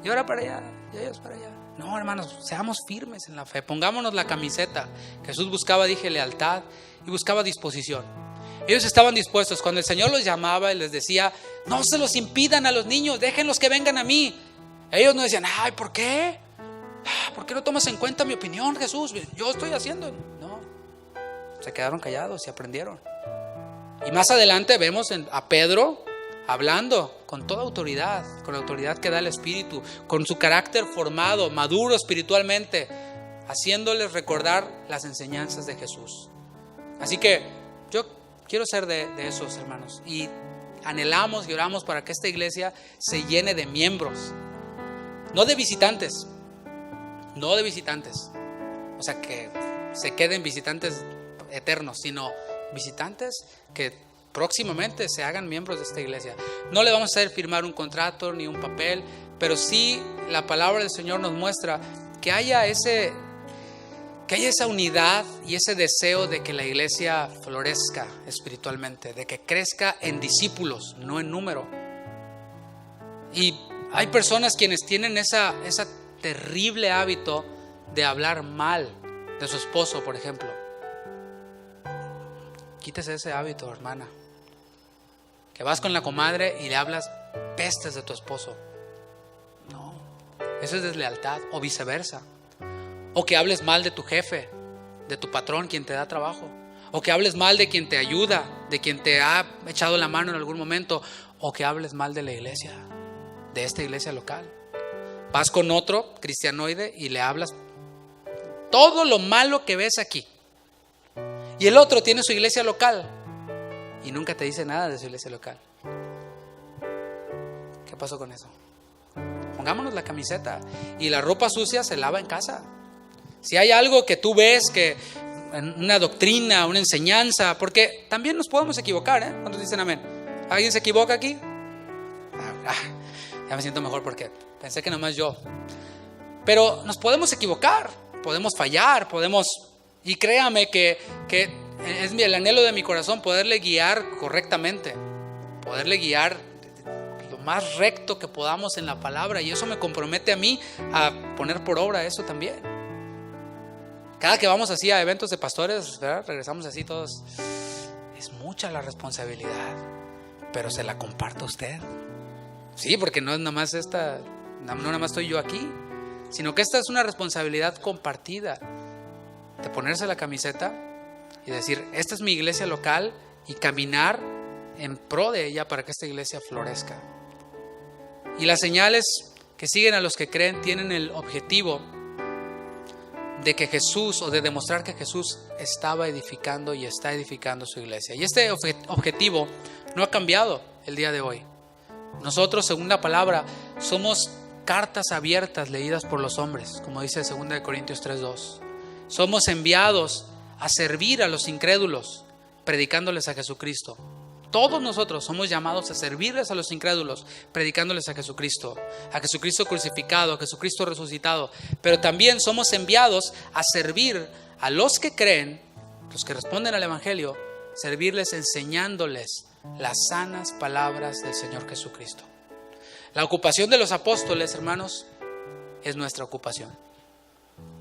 y ahora para allá, y ahí vas para allá. No, hermanos, seamos firmes en la fe, pongámonos la camiseta. Jesús buscaba, dije, lealtad y buscaba disposición. Ellos estaban dispuestos. Cuando el Señor los llamaba y les decía, no se los impidan a los niños, déjenlos que vengan a mí. Ellos no decían, ay, ¿por qué? ¿Por qué no tomas en cuenta mi opinión, Jesús? Yo estoy haciendo. No, se quedaron callados y aprendieron. Y más adelante vemos a Pedro hablando con toda autoridad, con la autoridad que da el Espíritu, con su carácter formado, maduro espiritualmente, haciéndoles recordar las enseñanzas de Jesús. Así que yo quiero ser de esos, hermanos, y anhelamos y oramos para que esta iglesia se llene de miembros, no de visitantes, o sea, que se queden visitantes eternos, sino visitantes que próximamente se hagan miembros de esta iglesia. No le vamos a hacer firmar un contrato ni un papel, pero sí la palabra del Señor nos muestra que haya esa unidad y ese deseo de que la iglesia florezca espiritualmente, de que crezca en discípulos, no en número. Y hay personas quienes tienen ese terrible hábito de hablar mal de su esposo, por ejemplo. Quítese ese hábito, hermana. Que vas con la comadre y le hablas pestes de tu esposo. No, eso es deslealtad, o viceversa. O que hables mal de tu jefe, de tu patrón, quien te da trabajo. O que hables mal de quien te ayuda, de quien te ha echado la mano en algún momento. O que hables mal de la iglesia, de esta iglesia local. Vas con otro cristianoide y le hablas todo lo malo que ves aquí. Y el otro tiene su iglesia local y nunca te dice nada de su iglesia local. ¿Qué pasó con eso? Pongámonos la camiseta. Y la ropa sucia se lava en casa. Si hay algo que tú ves, que una doctrina, una enseñanza, porque también nos podemos equivocar, ¿eh? ¿Cuántos dicen amén? ¿Alguien se equivoca aquí? Ya me siento mejor porque pensé que nomás yo. Pero nos podemos equivocar, podemos fallar, y créame que es el anhelo de mi corazón poderle guiar correctamente, poderle guiar lo más recto que podamos en la palabra, y eso me compromete a mí a poner por obra eso también. Cada que vamos así a eventos de pastores, ¿verdad? Regresamos así todos. Es mucha la responsabilidad, pero se la comparto a usted. Sí, porque no es nada más no nada más estoy yo aquí, sino que esta es una responsabilidad compartida, de ponerse la camiseta y decir, esta es mi iglesia local, y caminar en pro de ella para que esta iglesia florezca. Y las señales que siguen a los que creen tienen el objetivo de que Jesús, o de demostrar que Jesús estaba edificando y está edificando su iglesia. Y este objetivo no ha cambiado el día de hoy. Nosotros, según la palabra, somos cartas abiertas leídas por los hombres, como dice 2 Corintios 3:2. Somos enviados a servir a los incrédulos, predicándoles a Jesucristo. Todos nosotros somos llamados a servirles a los incrédulos, predicándoles a Jesucristo crucificado, a Jesucristo resucitado. Pero también somos enviados a servir a los que creen, los que responden al Evangelio, servirles enseñándoles las sanas palabras del Señor Jesucristo. La ocupación de los apóstoles, hermanos, es nuestra ocupación.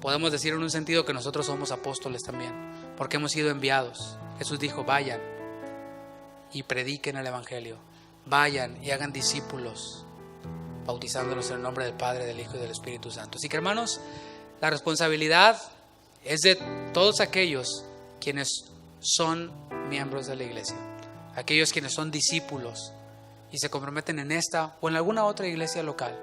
Podemos decir en un sentido que nosotros somos apóstoles también, porque hemos sido enviados. Jesús dijo, vayan y prediquen el Evangelio. Vayan y hagan discípulos, bautizándolos en el nombre del Padre, del Hijo y del Espíritu Santo. Así que, hermanos, la responsabilidad es de todos aquellos quienes son miembros de la iglesia, aquellos quienes son discípulos y se comprometen en esta o en alguna otra iglesia local.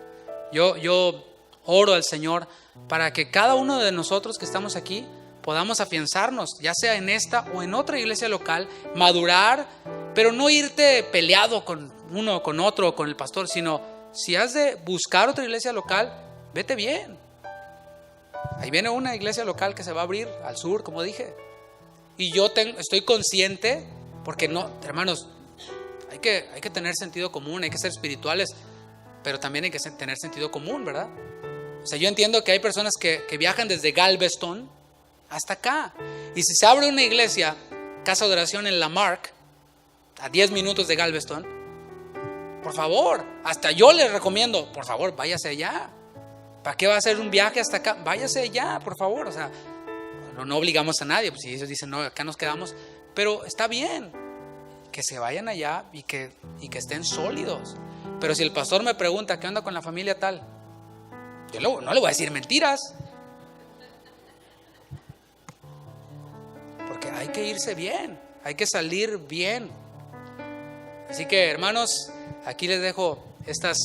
Yo oro al Señor para que cada uno de nosotros que estamos aquí podamos afianzarnos, ya sea en esta o en otra iglesia local, madurar, pero no irte peleado con uno, con otro, con el pastor, sino si has de buscar otra iglesia local, vete bien. Ahí viene una iglesia local que se va a abrir al sur, como dije. Y yo estoy consciente, porque no, hermanos, hay que tener sentido común, hay que ser espirituales. pero también hay que tener sentido común, ¿verdad? O sea, yo entiendo que hay personas que viajan desde Galveston hasta acá. Y si se abre una iglesia, casa de oración en Lamarck, a 10 minutos de Galveston, por favor, hasta yo les recomiendo, por favor, váyase allá. ¿Para qué va a hacer un viaje hasta acá? Váyase allá, por favor. O sea, no obligamos a nadie, pues si ellos dicen, no, acá nos quedamos. Pero está bien que se vayan allá y que estén sólidos. Pero si el pastor me pregunta, ¿qué onda con la familia tal? Yo no le voy a decir mentiras. Porque hay que irse bien, hay que salir bien. Así que, hermanos, aquí les dejo estas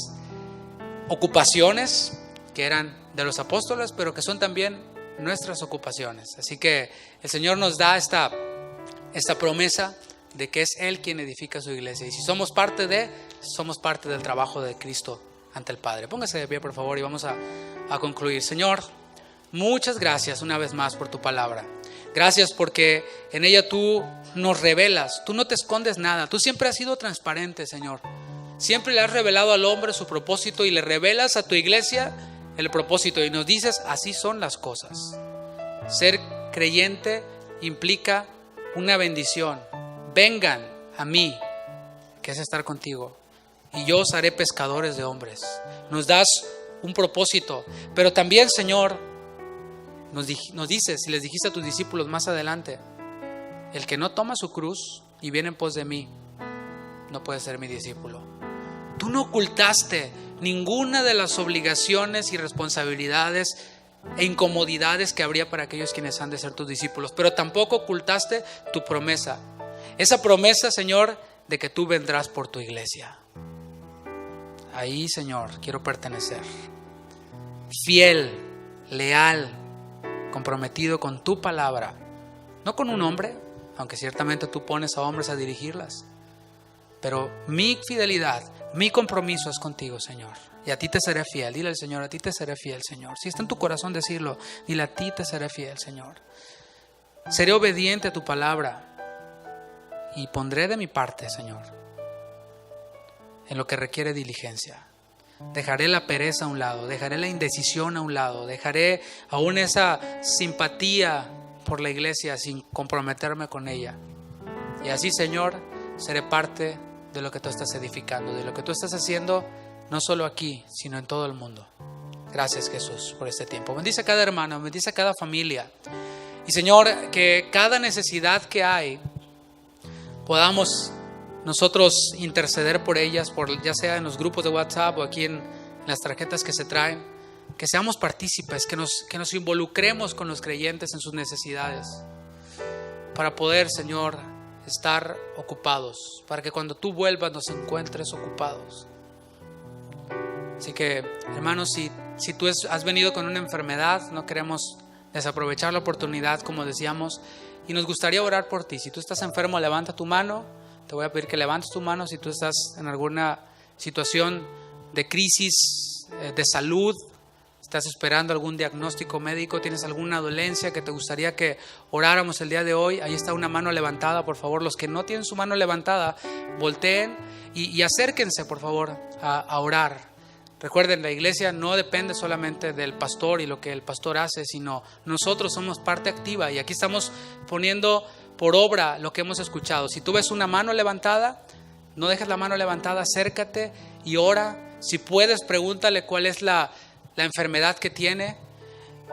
ocupaciones que eran de los apóstoles, pero que son también nuestras ocupaciones. Así que el Señor nos da esta promesa de que es Él quien edifica su iglesia. Y si somos parte del trabajo de Cristo ante el Padre. Póngase de pie, por favor, y vamos a concluir. Señor, muchas gracias una vez más por tu palabra. Gracias porque en ella tú nos revelas, tú no te escondes nada. Tú siempre has sido transparente, Señor. Siempre le has revelado al hombre su propósito y le revelas a tu iglesia el propósito y nos dices, así son las cosas. Ser creyente implica una bendición. Vengan a mí, que es estar contigo, y yo os haré pescadores de hombres. Nos das un propósito, pero también, Señor, nos dices, si les dijiste a tus discípulos más adelante, el que no toma su cruz y viene en pos de mí, no puede ser mi discípulo. Tú no ocultaste ninguna de las obligaciones y responsabilidades e incomodidades que habría para aquellos quienes han de ser tus discípulos, pero tampoco ocultaste tu promesa. Esa promesa, Señor, de que tú vendrás por tu iglesia. Ahí, Señor, quiero pertenecer. Fiel, leal, comprometido con tu palabra. No con un hombre, aunque ciertamente tú pones a hombres a dirigirlas. Pero mi fidelidad, mi compromiso es contigo, Señor. Y a ti te seré fiel. Dile al Señor, a ti te seré fiel, Señor. Si está en tu corazón decirlo, dile, a ti te seré fiel, Señor. Seré obediente a tu palabra. Y pondré de mi parte, Señor, en lo que requiere diligencia. Dejaré la pereza a un lado, dejaré la indecisión a un lado, dejaré aún esa simpatía por la iglesia sin comprometerme con ella. Y así, Señor, seré parte de lo que tú estás edificando, de lo que tú estás haciendo, no solo aquí, sino en todo el mundo. Gracias, Jesús, por este tiempo. Bendice a cada hermano, bendice a cada familia. Y, Señor, que cada necesidad que hay, podamos nosotros interceder por ellas, ya sea en los grupos de WhatsApp o aquí en las tarjetas que se traen, que seamos partícipes, que nos involucremos con los creyentes en sus necesidades, para poder, Señor, estar ocupados, para que cuando tú vuelvas nos encuentres ocupados. Así que, hermanos, si tú has venido con una enfermedad, no queremos desaprovechar la oportunidad, como decíamos, y nos gustaría orar por ti. Si tú estás enfermo, levanta tu mano. Te voy a pedir que levantes tu mano si tú estás en alguna situación de crisis de salud, estás esperando algún diagnóstico médico, tienes alguna dolencia que te gustaría que oráramos el día de hoy. Ahí está una mano levantada, por favor. Los que no tienen su mano levantada, volteen y acérquense, por favor, a orar. Recuerden, la iglesia no depende solamente del pastor y lo que el pastor hace, sino nosotros somos parte activa y aquí estamos poniendo por obra lo que hemos escuchado. Si tú ves una mano levantada, no dejes la mano levantada, acércate y ora. Si puedes, pregúntale cuál es la enfermedad que tiene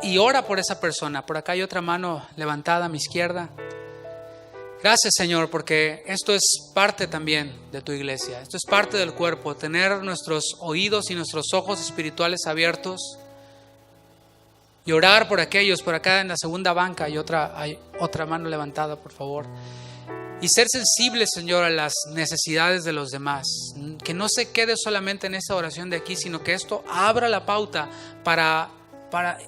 y ora por esa persona. Por acá hay otra mano levantada a mi izquierda. Gracias, Señor, porque esto es parte también de tu iglesia. Esto es parte del cuerpo, tener nuestros oídos y nuestros ojos espirituales abiertos y orar por aquellos. Por acá en la segunda banca hay otra mano levantada, por favor. Y ser sensibles, Señor, a las necesidades de los demás. Que no se quede solamente en esta oración de aquí, sino que esto abra la pauta para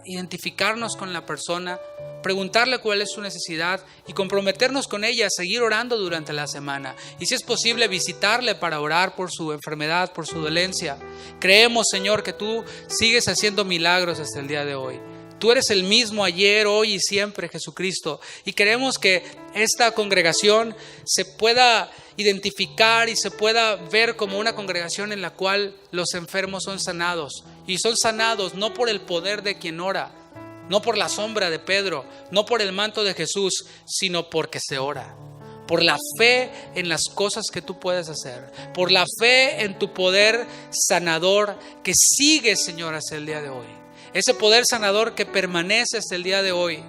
identificarnos con la persona, preguntarle cuál es su necesidad y comprometernos con ella a seguir orando durante la semana. Y si es posible, visitarle para orar por su enfermedad, por su dolencia. Creemos, Señor, que tú sigues haciendo milagros hasta el día de hoy. Tú eres el mismo ayer, hoy y siempre, Jesucristo. Y queremos que esta congregación se pueda identificar y se pueda ver como una congregación en la cual los enfermos son sanados. Y son sanados no por el poder de quien ora, no por la sombra de Pedro, no por el manto de Jesús, sino porque se ora. Por la fe en las cosas que tú puedes hacer. Por la fe en tu poder sanador que sigue, Señor, hasta el día de hoy. Ese poder sanador que permanece hasta el día de hoy.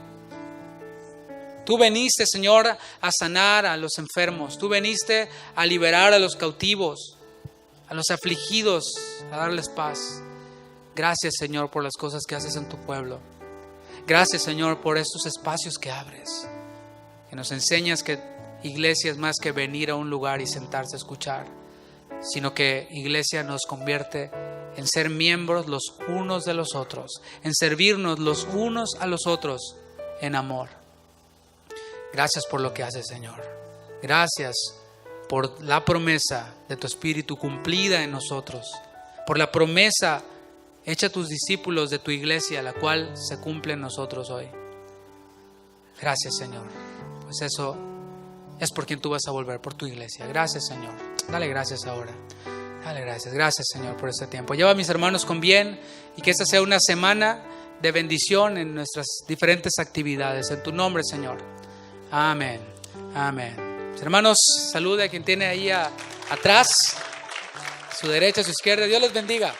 Tú veniste, Señor, a sanar a los enfermos. Tú veniste a liberar a los cautivos, a los afligidos, a darles paz. Gracias, Señor, por las cosas que haces en tu pueblo. Gracias, Señor, por estos espacios que abres. Que nos enseñas que iglesia es más que venir a un lugar y sentarse a escuchar, sino que iglesia nos convierte en ser miembros los unos de los otros, en servirnos los unos a los otros en amor. Gracias por lo que haces, Señor. Gracias por la promesa de tu Espíritu cumplida en nosotros, por la promesa hecha a tus discípulos de tu iglesia, la cual se cumple en nosotros hoy. Gracias, Señor. Pues eso es por quien tú vas a volver, por tu iglesia. Gracias, Señor. Dale gracias ahora. Dale gracias. Gracias, Señor, por este tiempo. Lleva a mis hermanos con bien y que esta sea una semana de bendición en nuestras diferentes actividades. En tu nombre, Señor. Amén. Amén. Mis hermanos, salude a quien tiene ahí atrás, a su derecha, a su izquierda. Dios les bendiga.